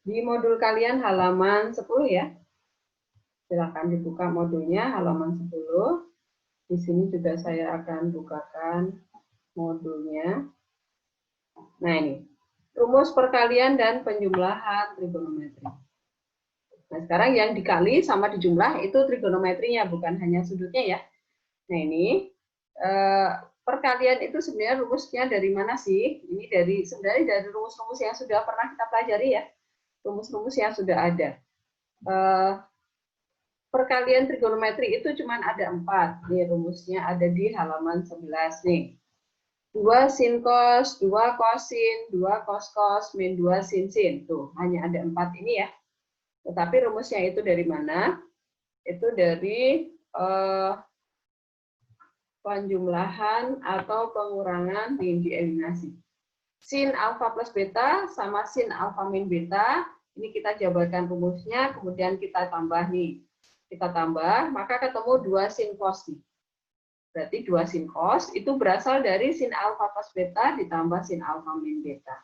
Di modul kalian halaman 10 ya. Silakan dibuka modulnya halaman 10. Di sini juga saya akan bukakan modulnya. Nah ini, rumus perkalian dan penjumlahan trigonometri. Nah sekarang yang dikali sama dijumlah itu trigonometrinya, bukan hanya sudutnya ya. Nah ini, perkalian itu sebenarnya rumusnya dari mana sih? Ini sebenarnya dari rumus-rumus yang sudah pernah kita pelajari ya. Rumus-rumus yang sudah ada. Perkalian trigonometri itu cuma ada 4. Nih rumusnya ada di halaman 11 nih. 2 sin cos, 2 cosin, 2 cos cos, min 2 sin sin. Tuh, hanya ada 4 ini ya. Tetapi rumusnya itu dari mana? Itu dari penjumlahan atau pengurangan yang dieliminasi. Sin alfa plus beta sama sin alfa min beta. Ini kita jabarkan rumusnya, kemudian kita tambah nih. Kita tambah, maka ketemu 2 sin cos nih. Berarti 2 sin cos itu berasal dari sin alfa plus beta ditambah sin alfa min beta.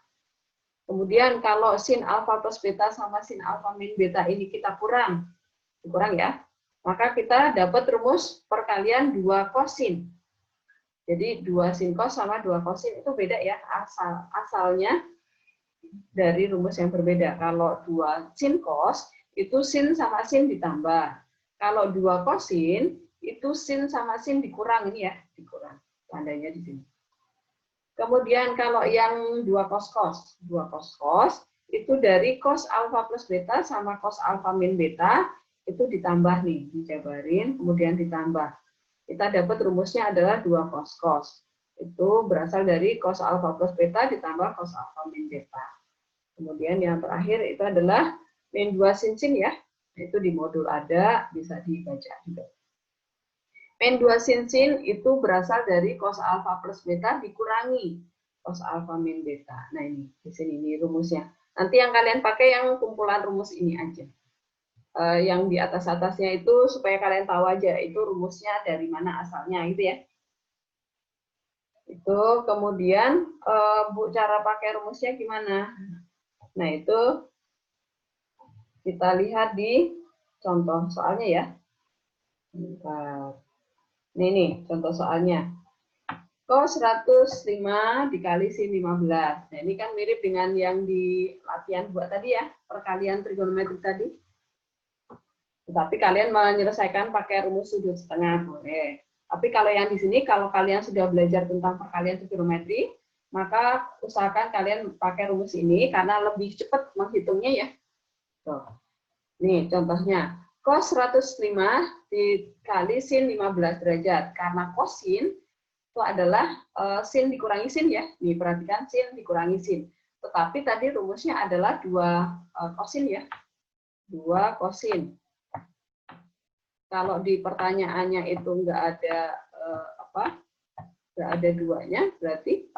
Kemudian kalau sin alfa plus beta sama sin alfa min beta ini kita kurang ya, maka kita dapat rumus perkalian 2 kosin. Jadi 2 sin cos sama 2 kosin itu beda ya, asalnya dari rumus yang berbeda. Kalau 2 sin cos itu sin sama sin ditambah. Kalau 2 kosin itu sin sama sin dikurang ini ya, dikurang. Tandanya di sini. Kemudian kalau yang 2 cos cos, 2 cos cos itu dari cos alfa plus beta sama cos alfa min beta itu ditambah nih, dijabarin kemudian ditambah. Kita dapat rumusnya adalah 2 cos cos. Itu berasal dari cos alfa plus beta ditambah cos alfa min beta. Kemudian yang terakhir itu adalah min 2 sin sin ya. Itu di modul ada, bisa dibaca juga. Min 2 sin sin itu berasal dari cos alfa plus beta dikurangi cos alfa min beta. Nah ini, di sini ini rumusnya. Nanti yang kalian pakai yang kumpulan rumus ini aja. Yang di atas-atasnya itu supaya kalian tahu aja, itu rumusnya dari mana asalnya gitu ya. Itu kemudian cara pakai rumusnya gimana? Nah itu kita lihat di contoh soalnya ya. Bentar. Nih contoh soalnya. Cos 105 dikali sin 15. Nah ini kan mirip dengan yang di latihan buat tadi ya, perkalian trigonometri tadi. Tetapi kalian menyelesaikan pakai rumus sudut setengah boleh. Tapi kalau yang di sini, kalau kalian sudah belajar tentang perkalian trigonometri, maka usahakan kalian pakai rumus ini karena lebih cepat menghitungnya ya. Tuh. Nih contohnya, cos 105 dikali sin 15 derajat. Karena kosin itu adalah sin dikurangi sin ya. Nih perhatikan sin dikurangi sin. Tetapi tadi rumusnya adalah 2 kosin ya. 2 kosin. Kalau di pertanyaannya itu nggak ada nggak ada 2-nya, berarti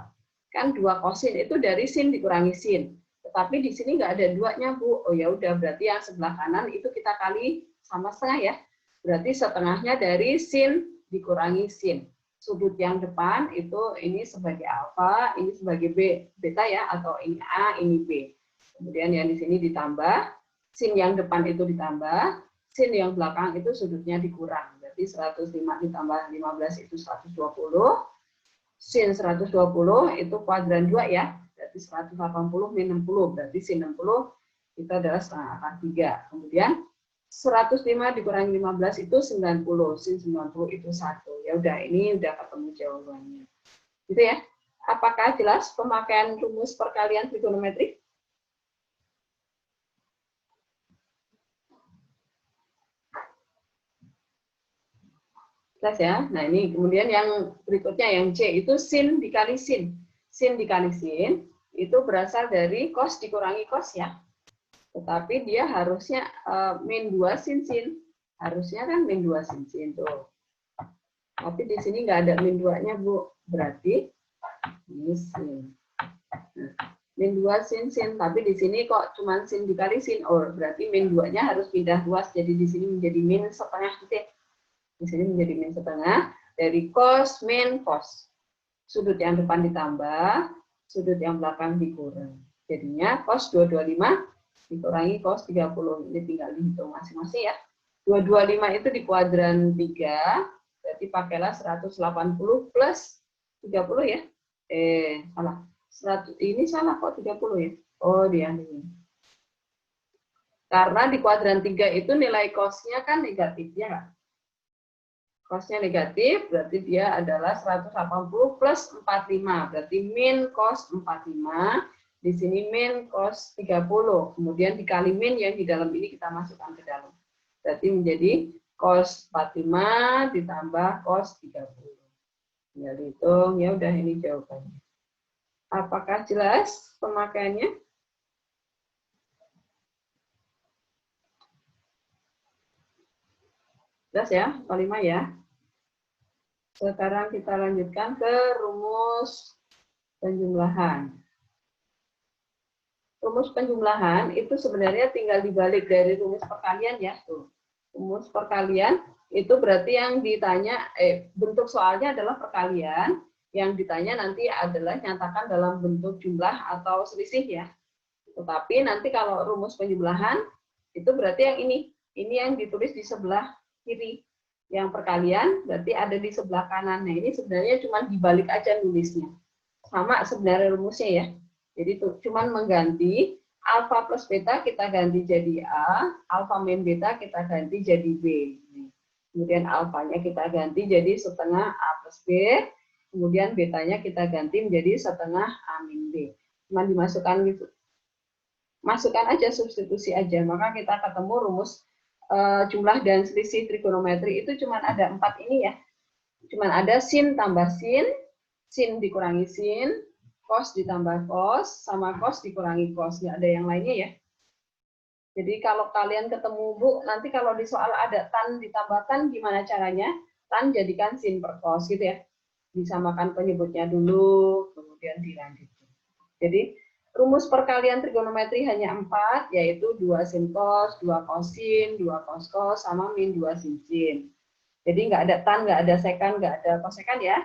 kan 2 kosin itu dari sin dikurangi sin. Tetapi di sini nggak ada 2-nya, Bu. Oh ya udah, berarti yang sebelah kanan itu kita kali sama setengah ya. Berarti setengahnya dari sin dikurangi sin. Sudut yang depan itu ini sebagai alfa, ini sebagai beta ya, atau ini A, ini B. Kemudian yang di sini ditambah, sin yang depan itu ditambah, sin yang belakang itu sudutnya dikurang. Berarti 105 ditambah 15 itu 120. Sin 120 itu kuadran 2 ya. Berarti 180 min 60. Berarti sin 60 itu adalah setengah akar 3. Kemudian 105 dikurangi 15 itu 90. Sin 90 itu 1. Ya udah, ini udah ketemu jawabannya. Gitu ya. Apakah jelas pemakaian rumus perkalian trigonometri? Jelas ya. Nah, ini kemudian yang berikutnya yang C itu sin dikali sin. Sin dikali sin itu berasal dari cos dikurangi cos ya. Tetapi dia harusnya min 2 sin sin. Harusnya kan min 2 sin sin tuh. Tapi di sini nggak ada min 2-nya, Bu. Berarti ini sin. Nah, min 2 sin sin, tapi di sini kok cuma sin dikali sin. Oh, berarti min 2-nya harus pindah luas. Jadi di sini menjadi min setengah titik. Di sini menjadi min setengah dari cos min cos. Sudut yang depan ditambah, sudut yang belakang dikurang. Jadinya cos 225 dikurangi cos 30. Ini tinggal dihitung masing-masing ya. 225 itu di kuadran 3, berarti pakailah 180 plus 30 ya. Salah. 100, ini salah kok 30 ya. Oh, dia ini. Karena di kuadran 3 itu nilai cosnya kan negatif ya kan? Cosnya negatif, berarti dia adalah 180 plus 45. Berarti min cos 45. Di sini min cos 30. Kemudian dikali min yang di dalam ini kita masukkan ke dalam. Berarti menjadi cos 45 ditambah cos 30. Tinggal dihitung, ya udah ini jawabannya. Apakah jelas pemakaiannya? Jelas ya, 45 ya. Sekarang kita lanjutkan ke rumus penjumlahan. Rumus penjumlahan itu sebenarnya tinggal dibalik dari rumus perkalian ya. Tuh. Rumus perkalian itu berarti yang ditanya, bentuk soalnya adalah perkalian, yang ditanya nanti adalah nyatakan dalam bentuk jumlah atau selisih ya. Tetapi nanti kalau rumus penjumlahan itu berarti yang ini yang ditulis di sebelah kiri, yang perkalian berarti ada di sebelah kanan. Nah ini sebenarnya cuma dibalik aja nulisnya, sama sebenarnya rumusnya ya. Jadi cuma mengganti alfa plus beta kita ganti jadi A, alfa min beta kita ganti jadi B. Kemudian alfanya kita ganti jadi setengah A plus B, kemudian betanya kita ganti menjadi setengah A min B. Cuma dimasukkan gitu, masukkan aja, substitusi aja, maka kita ketemu rumus jumlah dan selisih trigonometri itu cuma ada 4 ini ya. Cuma ada sin tambah sin dikurangi sin, cos ditambah cos, sama cos dikurangi cos. Nggak ada yang lainnya ya. Jadi kalau kalian ketemu Bu, nanti kalau di soal ada tan ditambah tan, gimana caranya? Tan jadikan sin per cos gitu ya. Disamakan penyebutnya dulu, kemudian dilanjutkan. Jadi rumus perkalian trigonometri hanya 4, yaitu 2 sin cos, 2 cosin, 2 cos cos, sama min 2 sin sin. Jadi nggak ada tan, nggak ada sekan, nggak ada kosekan ya.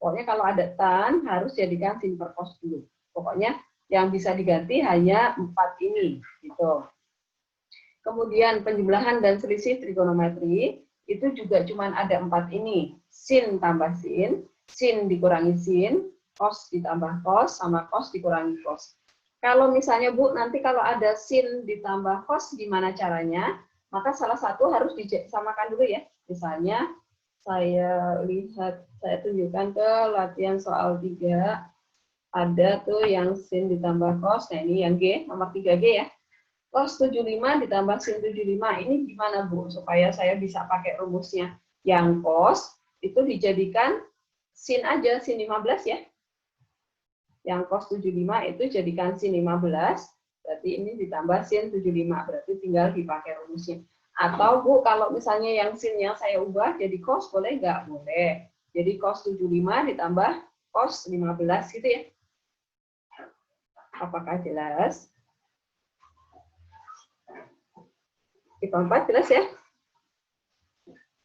Pokoknya kalau ada tan, harus jadikan sin per cos dulu. Pokoknya yang bisa diganti hanya 4 ini. Gitu. Kemudian penjumlahan dan selisih trigonometri, itu juga cuma ada 4 ini. Sin tambah sin dikurangi sin, cos ditambah cos, sama cos dikurangi cos. Kalau misalnya Bu, nanti kalau ada sin ditambah cos, gimana caranya? Maka salah satu harus disamakan dulu ya. Misalnya, saya tunjukkan ke latihan soal 3. Ada tuh yang sin ditambah cos, nah ini yang G, nomor 3G ya. Cos 75 ditambah sin 75, ini gimana Bu? Supaya saya bisa pakai rumusnya. Yang cos, itu dijadikan sin aja, sin 15 ya. Yang cos 75 itu jadikan sin 15, berarti ini ditambah sin 75, berarti tinggal dipakai rumusnya. Atau Bu, kalau misalnya yang sin yang saya ubah jadi cos, boleh nggak? Boleh. Jadi cos 75 ditambah cos 15 gitu ya. Apakah jelas? IPA 4 jelas ya?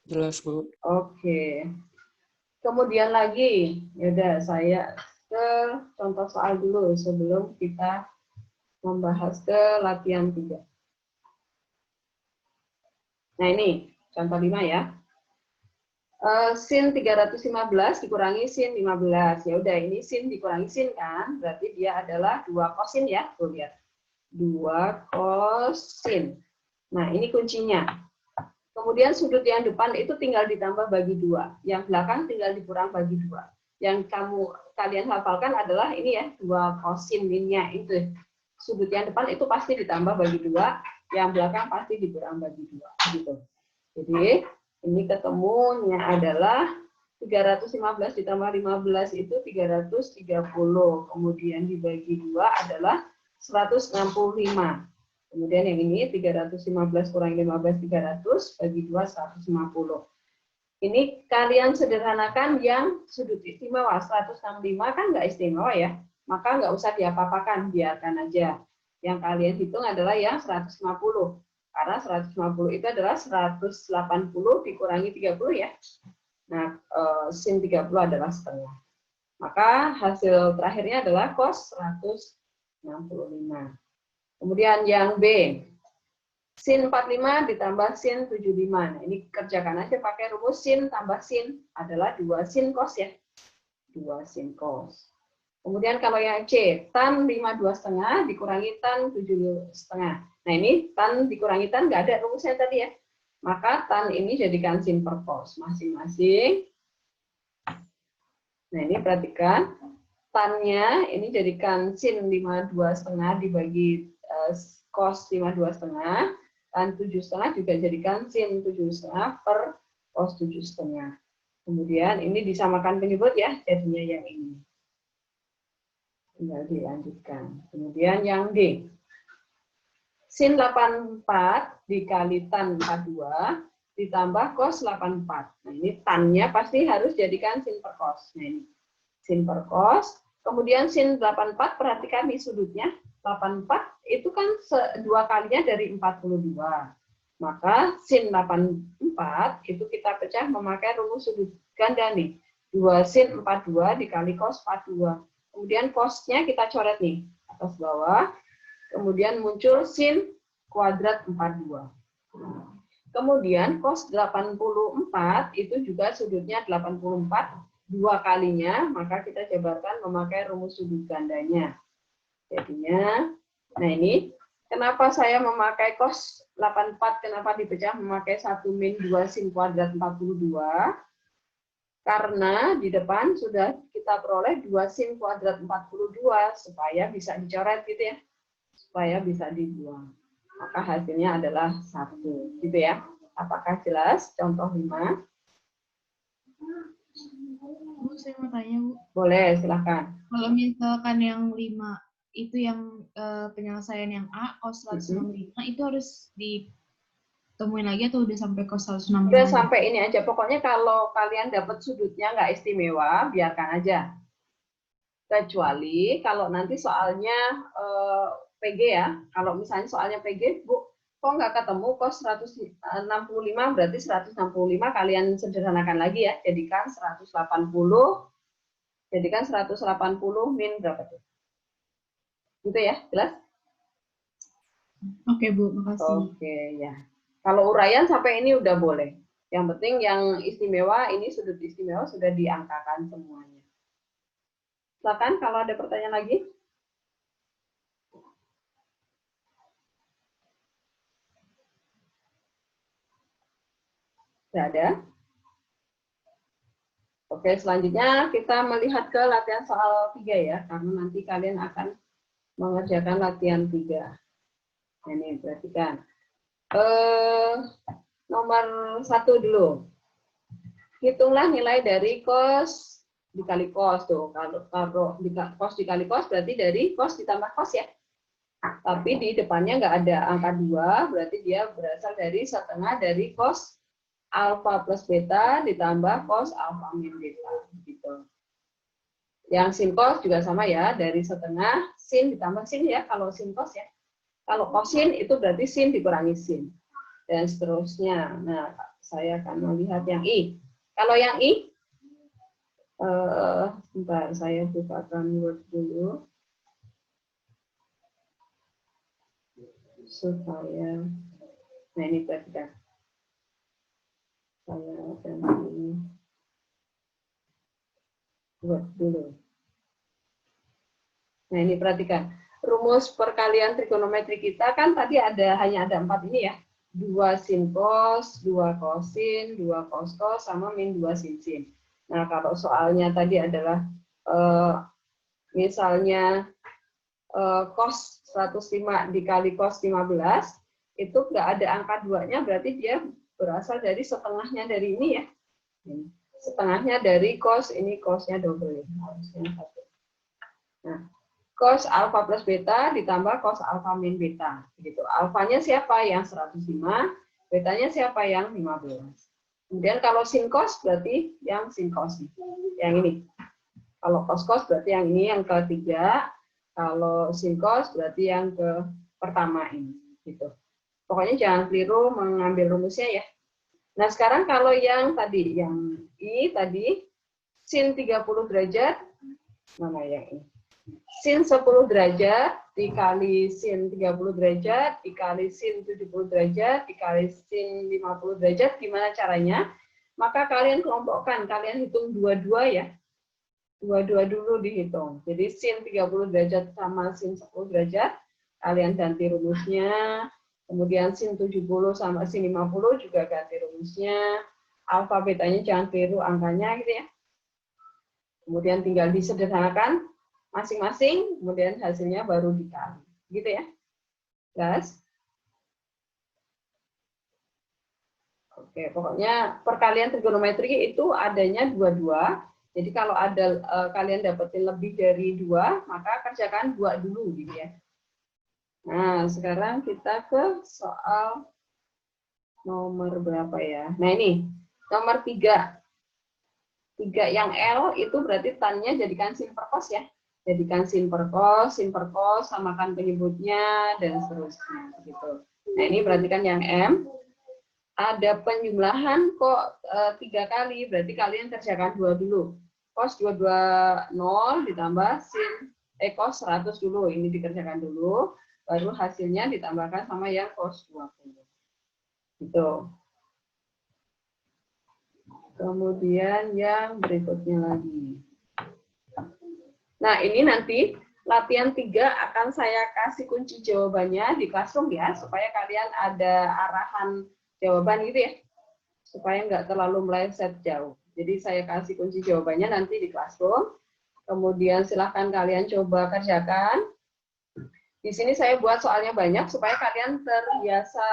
Jelas, Bu. Oke. Kemudian lagi, yaudah saya ke contoh soal dulu sebelum kita membahas ke latihan 3. Nah ini, contoh 5 ya. Sin 315 dikurangi sin 15. Ya udah, ini sin dikurangi sin kan, berarti dia adalah 2 kosin ya. Tuh lihat. 2 kosin. Nah, ini kuncinya. Kemudian sudut yang depan itu tinggal ditambah bagi 2. Yang belakang tinggal dikurang bagi 2. Yang kalian hafalkan adalah ini ya, 2 kosin minnya itu. Sudut yang depan itu pasti ditambah bagi 2, yang belakang pasti dikurang bagi 2 gitu. Jadi, ini ketemunya adalah 315 ditambah 15 itu 330. Kemudian dibagi 2 adalah 165. Kemudian yang ini 315 kurang 15, 300, bagi 2, 150. Ini kalian sederhanakan yang sudut istimewa. 165 kan nggak istimewa ya. Maka nggak usah diapa-apakan, biarkan aja. Yang kalian hitung adalah yang 150. Karena 150 itu adalah 180 dikurangi 30 ya. Nah, sin 30 adalah setengah. Maka hasil terakhirnya adalah cos 165. Kemudian yang B, sin 45 ditambah sin 75. Nah, ini kerjakan aja pakai rumus sin tambah sin adalah 2 sin cos ya. 2 sin cos. Kemudian kalau yang C, tan 52,5 dikurangi tan 7,5. Nah, ini tan dikurangi tan nggak ada rumusnya tadi ya. Maka tan ini jadikan sin per cos masing-masing. Nah, ini perhatikan. Tannya ini jadikan sin 52,5 dibagi cos 52,5. Tan 7,5 juga jadikan sin 7,5 per cos 7,5. Kemudian ini disamakan penyebut ya, jadinya yang ini. Tinggal dilanjutkan. Kemudian yang D. Sin 84 dikali tan 42 ditambah cos 84. Nah, ini tannya pasti harus jadikan sin per cos. Nah, ini sin per cos. Kemudian sin 84, perhatikan di sudutnya. 84 itu kan 2 kalinya dari 42. Maka sin 84 itu kita pecah memakai rumus sudut ganda nih. 2 sin 42 dikali cos 42. Kemudian cosnya kita coret nih, atas bawah. Kemudian muncul sin kuadrat 42. Kemudian cos 84 itu juga sudutnya 84, 2 kalinya, maka kita jabarkan memakai rumus sudut gandanya. Jadinya, nah ini, kenapa saya memakai cos 84, kenapa dipecah memakai 1 min 2 sin kuadrat 42? Karena di depan sudah kita peroleh 2 sin kuadrat 42 supaya bisa dicoret gitu ya. Supaya bisa dibuang. Maka hasilnya adalah 1 gitu ya. Apakah jelas? Contoh 5. Bu, saya mau tanya, Bu. Boleh, silahkan. Kalau misalkan yang 5 itu yang penyelesaian yang A, cos 165, itu harus ditemuin lagi atau udah sampai cos 165? Udah sampai ini aja. Pokoknya kalau kalian dapat sudutnya nggak istimewa, biarkan aja. Kecuali kalau nanti soalnya PG ya. Kalau misalnya soalnya PG, Bu, kok nggak ketemu cos 165, berarti 165 kalian sederhanakan lagi ya. Jadikan 180 min berapa tuh? Gitu ya, jelas? Oke, Bu, makasih. Oke, ya. Kalau uraian sampai ini udah boleh. Yang penting yang istimewa, ini sudut istimewa sudah diangkakan semuanya. Silakan kalau ada pertanyaan lagi. Tidak ada? Oke, selanjutnya kita melihat ke latihan soal 3 ya, karena nanti kalian akan mengerjakan latihan 3. Ini perhatikan. Nomor 1 dulu. Hitunglah nilai dari cos dikali cos tuh. Kalau cos dikali cos berarti dari cos ditambah cos ya. Tapi di depannya nggak ada angka 2, berarti dia berasal dari setengah dari cos alfa plus beta ditambah cos alfa min beta. Gitu. Yang sin cos juga sama ya, dari setengah sin ditambah sin ya, kalau sin cos ya. Kalau kosin itu berarti sin dikurangi sin. Dan seterusnya. Nah, saya akan melihat yang I. Kalau yang I, bentar, saya bukakan Word dulu. Supaya, nah ini perhatikan. Saya akan Word dulu. Nah ini perhatikan. Rumus perkalian trigonometri kita kan tadi hanya ada 4 ini ya. 2 sin cos, 2 cosin, 2 cos cos, sama min 2 sin sin. Nah kalau soalnya tadi adalah misalnya cos 105 dikali cos 15, itu nggak ada angka 2-nya, berarti dia berasal dari setengahnya dari ini ya. Setengahnya dari cos, ini cosnya double. Nah, cos alfa plus beta ditambah cos alfa min beta. Gitu. Alfanya siapa? Yang 105, betanya siapa? Yang 15. Kemudian kalau sin cos berarti yang sin cos. Yang ini. Kalau cos cos berarti yang ini, yang ketiga. Kalau sin cos berarti yang ke pertama ini. Gitu. Pokoknya jangan keliru mengambil rumusnya ya. Nah sekarang kalau yang tadi, yang I tadi, sin 30 derajat, mana yang ini? Sin 10 derajat dikali sin 30 derajat dikali sin 70 derajat dikali sin 50 derajat, gimana caranya? Maka kalian kelompokkan, kalian hitung dua-dua ya. Dua-dua dulu dihitung. Jadi sin 30 derajat sama sin 10 derajat, kalian ganti rumusnya. Kemudian sin 70 sama sin 50 juga ganti rumusnya. Alfa betanya jangan keliru angkanya gitu ya. Kemudian tinggal disederhanakan masing-masing, kemudian hasilnya baru dikali. Gitu ya. Jelas? Oke, pokoknya perkalian trigonometri itu adanya dua-dua. Jadi kalau ada kalian dapetin lebih dari 2, maka kerjakan 2 dulu gitu ya. Nah, sekarang kita ke soal nomor berapa ya? Nah, ini nomor 3. 3 yang L itu berarti tannya jadikan sin per cos ya. Jadikan sin per cos, samakan penyebutnya, dan seterusnya. Gitu. Nah, ini perhatikan yang M. Ada penjumlahan kok 3 kali, berarti kalian kerjakan 2 dulu. Cos 220 ditambah sin cos 100 dulu, ini dikerjakan dulu, baru hasilnya ditambahkan sama yang cos 20. Gitu. Kemudian yang berikutnya lagi. Nah, ini nanti latihan 3 akan saya kasih kunci jawabannya di classroom ya, supaya kalian ada arahan jawaban gitu ya, supaya nggak terlalu meleset jauh. Jadi saya kasih kunci jawabannya nanti di classroom, kemudian silahkan kalian coba kerjakan. Di sini saya buat soalnya banyak, supaya kalian terbiasa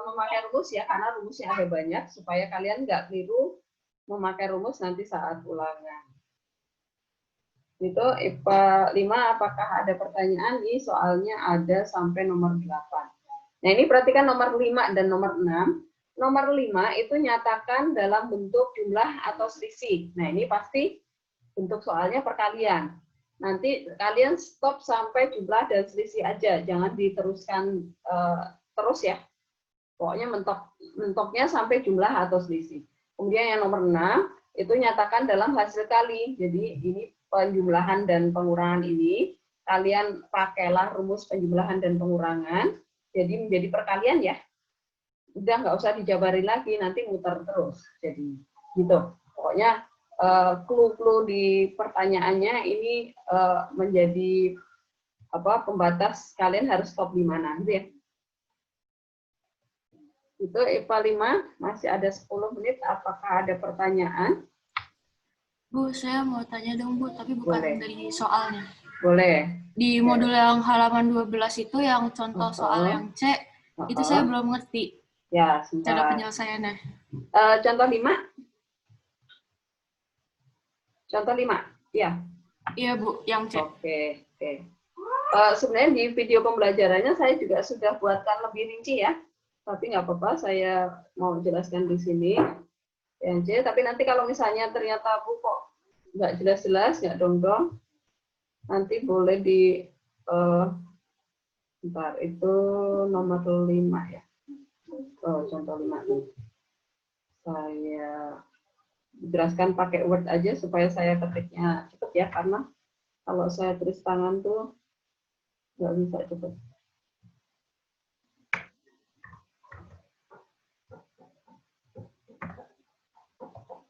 memakai rumus ya, karena rumusnya ada banyak, supaya kalian nggak keliru memakai rumus nanti saat ulangan. Itu IPA 5, apakah ada pertanyaan? Ini soalnya ada sampai nomor 8. Nah ini perhatikan nomor 5 dan nomor 6. Nomor 5 itu nyatakan dalam bentuk jumlah atau selisih. Nah, ini pasti bentuk soalnya perkalian. Nanti kalian stop sampai jumlah dan selisih aja, jangan diteruskan terus ya. Pokoknya mentoknya sampai jumlah atau selisih. Kemudian yang nomor 6 itu nyatakan dalam hasil kali. Jadi ini penjumlahan dan pengurangan ini, kalian pakailah rumus penjumlahan dan pengurangan, jadi menjadi perkalian ya. Udah nggak usah dijabarin lagi, nanti muter terus. Jadi gitu. Pokoknya clue-clue di pertanyaannya ini menjadi pembatas kalian harus stop di mana gitu ya. Itu IPA 5, masih ada 10 menit, apakah ada pertanyaan? Bu, saya mau tanya dong Bu, tapi bukan Boleh. dari soalnya. Boleh. Di modul yang halaman 12 itu yang contoh soal yang C, itu saya belum ngerti. Ya, Cara sebentar. penyelesaiannya. Contoh 5? Contoh 5, ya? Iya, Bu, yang C. Oke. Sebenarnya di video pembelajarannya saya juga sudah buatkan lebih rinci ya. Tapi nggak apa-apa, saya mau jelaskan di sini. Yang C, tapi nanti kalau misalnya ternyata Bu kok nggak jelas-jelas, nggak dong-dong, nanti boleh di bentar, itu nomor 5 ya. Contoh 5 nih. Saya jelaskan pakai Word aja supaya saya ketiknya cepet ya, karena kalau saya tulis tangan tuh nggak bisa cepet.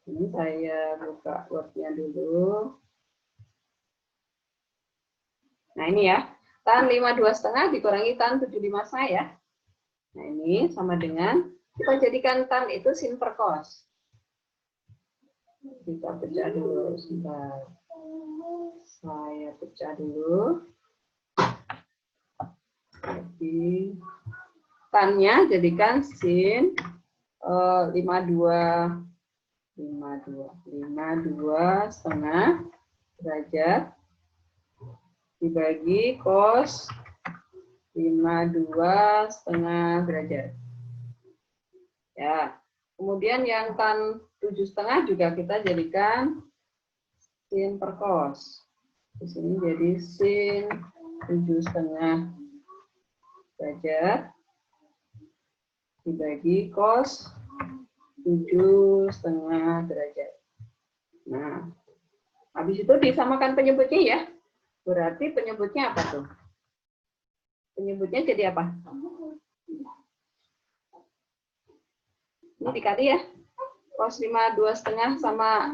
Ini saya buka Word-nya dulu. Nah ini ya, tan 52,5 dikurangi tan 75 saya. Nah ini sama dengan, kita jadikan tan itu sin per cos. Kita pecah dulu, sebentar. Saya pecah dulu. Jadi, tan-nya jadikan sin 52,5 derajat dibagi cos 52,5 derajat. Ya, kemudian yang tan 7,5 juga kita jadikan sin per cos. Di sini jadi sin 7,5 derajat dibagi cos 7,5 derajat. Nah, habis itu disamakan penyebutnya ya. Berarti penyebutnya apa tuh? Penyebutnya jadi apa? Ini dikali ya. Cos 52,5 sama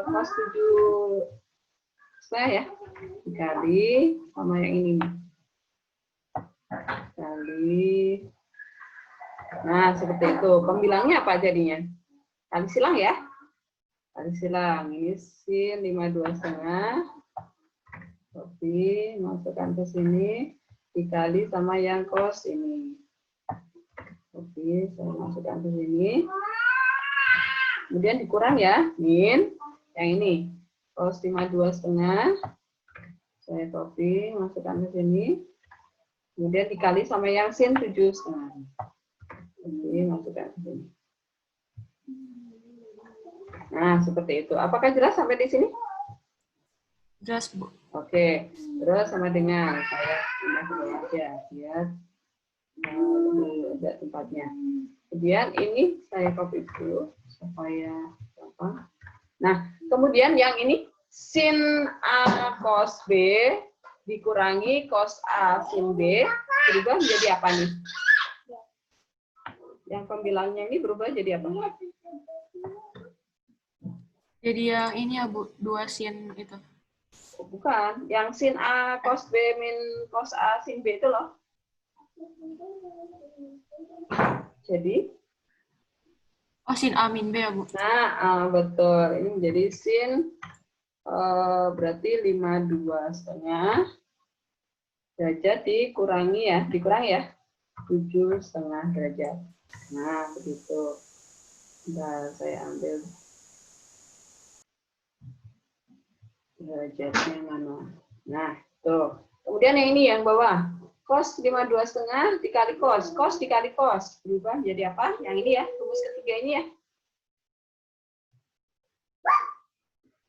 cos 7,5 ya. Dikali sama yang ini. Kali. Nah, seperti itu. Pembilangnya apa jadinya? Kali silang ya. Kali silang. Ini sin 52,5. Kopi, masukkan ke sini. Dikali sama yang cos ini. Kopi, saya masukkan ke sini. Kemudian dikurang ya. Min. Yang ini. Cos 52,5. Saya copy, masukkan ke sini. Kemudian dikali sama yang sin 7,5. Ini masukkan ke sini. Nah, seperti itu. Apakah jelas sampai di sini? Jelas, Bu. Oke. Terus sama dengan saya pindah ke bawah aja biar ada tempatnya. Kemudian ini saya copy dulu supaya gampang. Nah, kemudian yang ini sin A cos B dikurangi cos A sin B berubah menjadi apa nih? Yang pembilangnya ini berubah jadi apa? Jadi yang ini ya, Bu, 2 sin itu. Bukan, yang sin A cos B min cos A sin B itu loh. Jadi? Oh, sin A min B ya, Bu? Nah, betul. Ini menjadi sin, berarti 52,5 derajat dikurangi ya, 7,5 derajat. Nah, begitu. Nah, saya ambil derajatnya mana. Nah, tuh. Kemudian yang ini yang bawah. Cos 52,5 dikali cos. Cos dikali cos. Berubah jadi apa? Yang ini ya. Rumus ketiga ini ya.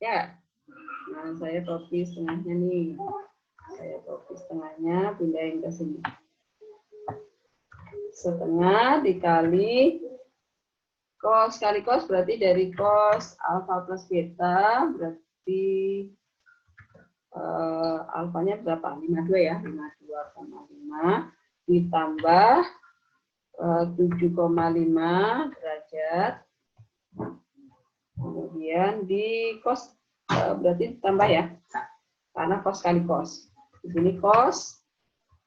Ya. Nah, saya copy setengahnya nih. Saya copy setengahnya, pindahin ke sini. Setengah dikali cos kali cos berarti dari cos alfa plus beta berarti alfanya berapa? 52 ya, 52,5 ditambah 7,5 derajat. Kemudian di cos berarti ditambah ya, karena cos kali cos. Di sini cos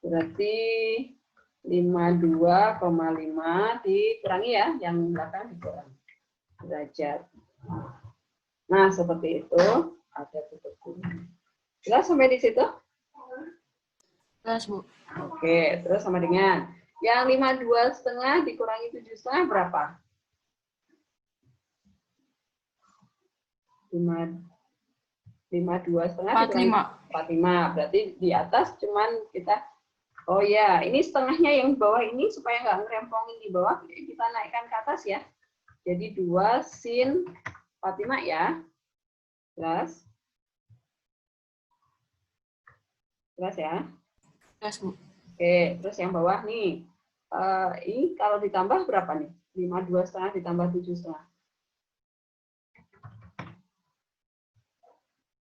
berarti 52,5 dikurangi ya, yang belakang dikurangi derajat. Nah, seperti itu, ada tutup kurung. Jelas sampai di situ? Jelas, Bu. Oke, terus sama dengan yang 52,5 dikurangi 7,5 berapa? 5 52,5 45. 45. Berarti di atas cuman kita, oh ya, ini setengahnya yang di bawah ini supaya nggak ngerempongin di bawah, kita naikkan ke atas ya. Jadi 2 sin 45 ya. Jelas? Jelas ya? Jelas, Bu. Oke, terus yang bawah nih. Ini kalau ditambah berapa nih? 52,5 ditambah 7,5.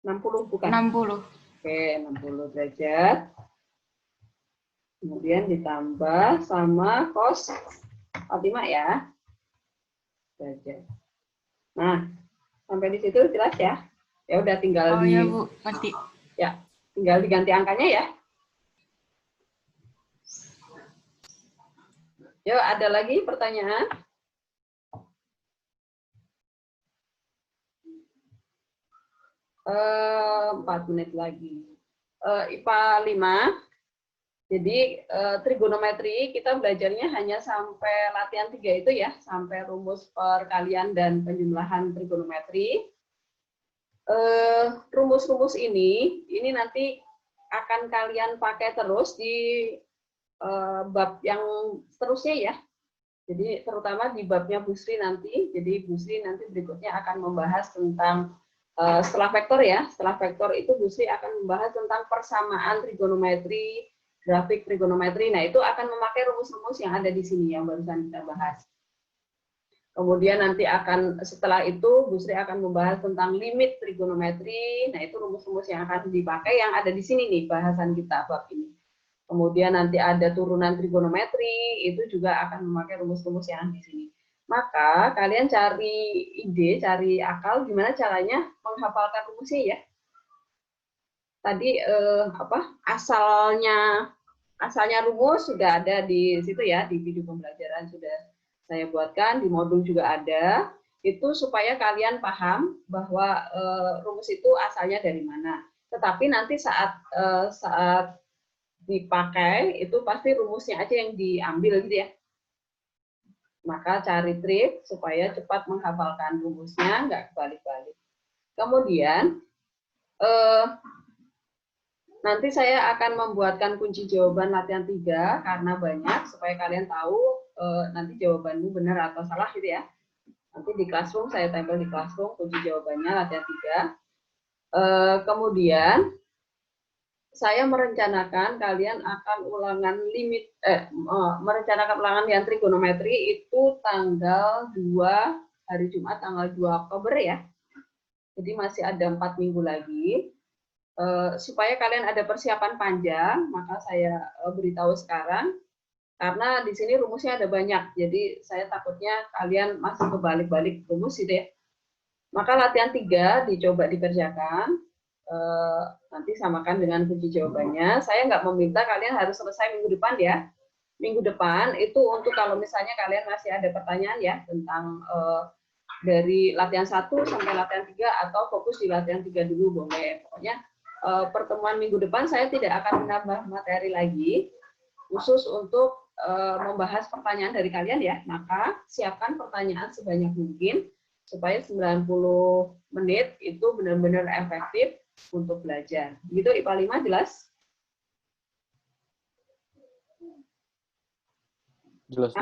60 bukan? 60. Oke, 60 derajat. Kemudian ditambah sama cos 45 ya. Derajat. Nah, sampai di situ jelas ya? Ya udah tinggal ya, Bu. Ngerti. Ya, tinggal diganti angkanya ya. Yuk, ada lagi pertanyaan? Eh, 4 menit lagi. IPA 5. Jadi trigonometri kita belajarnya hanya sampai latihan 3 itu ya, sampai rumus perkalian dan penjumlahan trigonometri. Rumus-rumus ini nanti akan kalian pakai terus di bab yang seterusnya ya. Jadi terutama di babnya Bu Sri nanti. Jadi Bu Sri nanti berikutnya akan membahas tentang setelah vektor ya. Setelah vektor itu Bu Sri akan membahas tentang persamaan trigonometri, grafik trigonometri. Nah, itu akan memakai rumus-rumus yang ada di sini yang barusan kita bahas. Kemudian nanti setelah itu Bu Sri akan membahas tentang limit trigonometri. Nah, itu rumus-rumus yang akan dipakai yang ada di sini nih bahasan kita bab ini. Kemudian nanti ada turunan trigonometri, itu juga akan memakai rumus-rumus yang di sini. Maka kalian cari ide, cari akal gimana caranya menghafalkan rumusnya ya. Tadi asalnya rumus sudah ada di situ ya, di video pembelajaran sudah saya buatkan, di modul juga ada. Itu supaya kalian paham bahwa rumus itu asalnya dari mana. Tetapi nanti saat dipakai itu pasti rumusnya aja yang diambil gitu ya. Maka cari trik supaya cepat menghafalkan rumusnya, nggak kebalik-balik. Kemudian nanti saya akan membuatkan kunci jawaban latihan 3 karena banyak supaya kalian tahu nanti jawabanmu benar atau salah gitu ya. Nanti di classroom saya tempel di classroom kunci jawabannya latihan 3. Kemudian saya merencanakan kalian akan merencanakan ulangan yang trigonometri itu tanggal 2 hari Jumat tanggal 2 Oktober ya. Jadi masih ada 4 minggu lagi. Supaya kalian ada persiapan panjang, maka saya beritahu sekarang karena di sini rumusnya ada banyak. Jadi saya takutnya kalian masih kebalik-balik rumus gitu ya. Maka latihan 3 dicoba dikerjakan. Nanti samakan dengan kunci jawabannya. Saya nggak meminta kalian harus selesai minggu depan ya. Minggu depan itu untuk kalau misalnya kalian masih ada pertanyaan ya tentang dari latihan 1 sampai latihan 3 atau fokus di latihan 3 dulu boleh. Pokoknya pertemuan minggu depan saya tidak akan menambah materi lagi khusus untuk membahas pertanyaan dari kalian ya. Maka siapkan pertanyaan sebanyak mungkin supaya 90 menit itu benar-benar efektif untuk belajar. Gitu IPA 5 jelas? Jelas,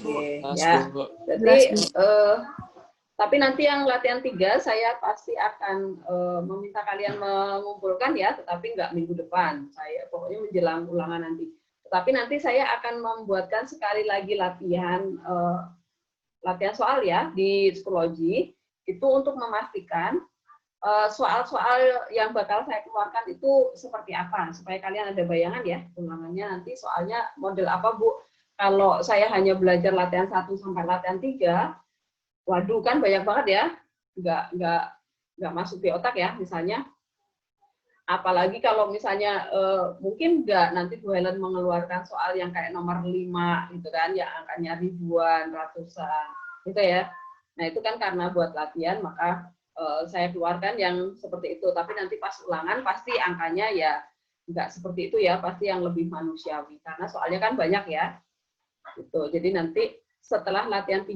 Bu. Oke, ya. Jadi tapi nanti yang latihan 3 saya pasti akan meminta kalian mengumpulkan ya, tetapi nggak minggu depan. Saya pokoknya menjelang ulangan nanti. Tetapi nanti saya akan membuatkan sekali lagi latihan soal ya di psikologi itu untuk memastikan soal-soal yang bakal saya keluarkan itu seperti apa supaya kalian ada bayangan ya ulangannya nanti soalnya model apa Bu. Kalau saya hanya belajar latihan 1 sampai latihan 3, waduh kan banyak banget ya, nggak masuk di otak ya misalnya. Apalagi kalau misalnya mungkin nggak nanti Bu Helen mengeluarkan soal yang kayak nomor 5 gitu kan, yang angkanya ribuan, ratusan gitu ya. Nah itu kan karena buat latihan maka saya keluarkan yang seperti itu. Tapi nanti pas ulangan pasti angkanya ya nggak seperti itu ya, pasti yang lebih manusiawi karena soalnya kan banyak ya. Gitu. Jadi nanti setelah latihan 3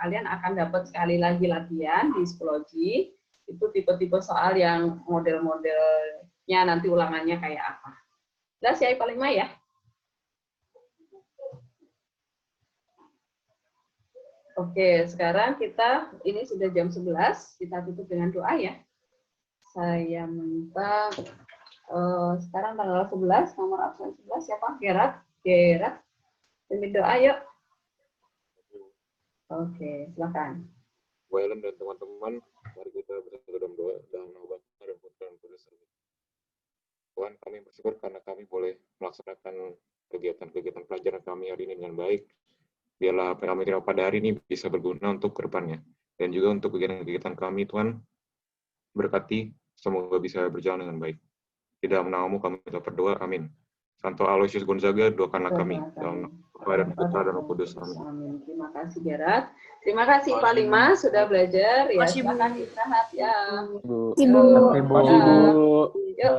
kalian akan dapat sekali lagi latihan di psikologi Itu tipe-tipe soal yang model-modelnya nanti ulangannya kayak apa. Jelas ya IPA 5 ya? Oke, sekarang ini sudah jam 11, kita tutup dengan doa ya. Saya minta, sekarang tanggal 11, nomor absen 11, siapa? Gerard, demi doa yuk. Oke, silakan. Bu Ellen dan teman-teman, mari kita bersatu dalam doa dalam nama Bapa dan Putra dan Kudus. Tuhan, kami bersyukur karena kami boleh melaksanakan kegiatan-kegiatan pelajaran kami hari ini dengan baik. Biarlah apa yang kami terima pada hari ini bisa berguna untuk kedepannya. Dan juga untuk kegiatan-kegiatan kami, Tuhan, berkati, semoga bisa berjalan dengan baik. Di dalam namamu kami telah berdoa, amin. Santo Aloysius Gonzaga, doakanlah kami. Dalam nama Bapa dan Putra dan Roh Kudus, amin. Terima kasih, Gerard. Terima kasih Pak 5 sudah belajar. Ya, silakan istirahat ya. Ibu. Ibu. Ibu. Yuk.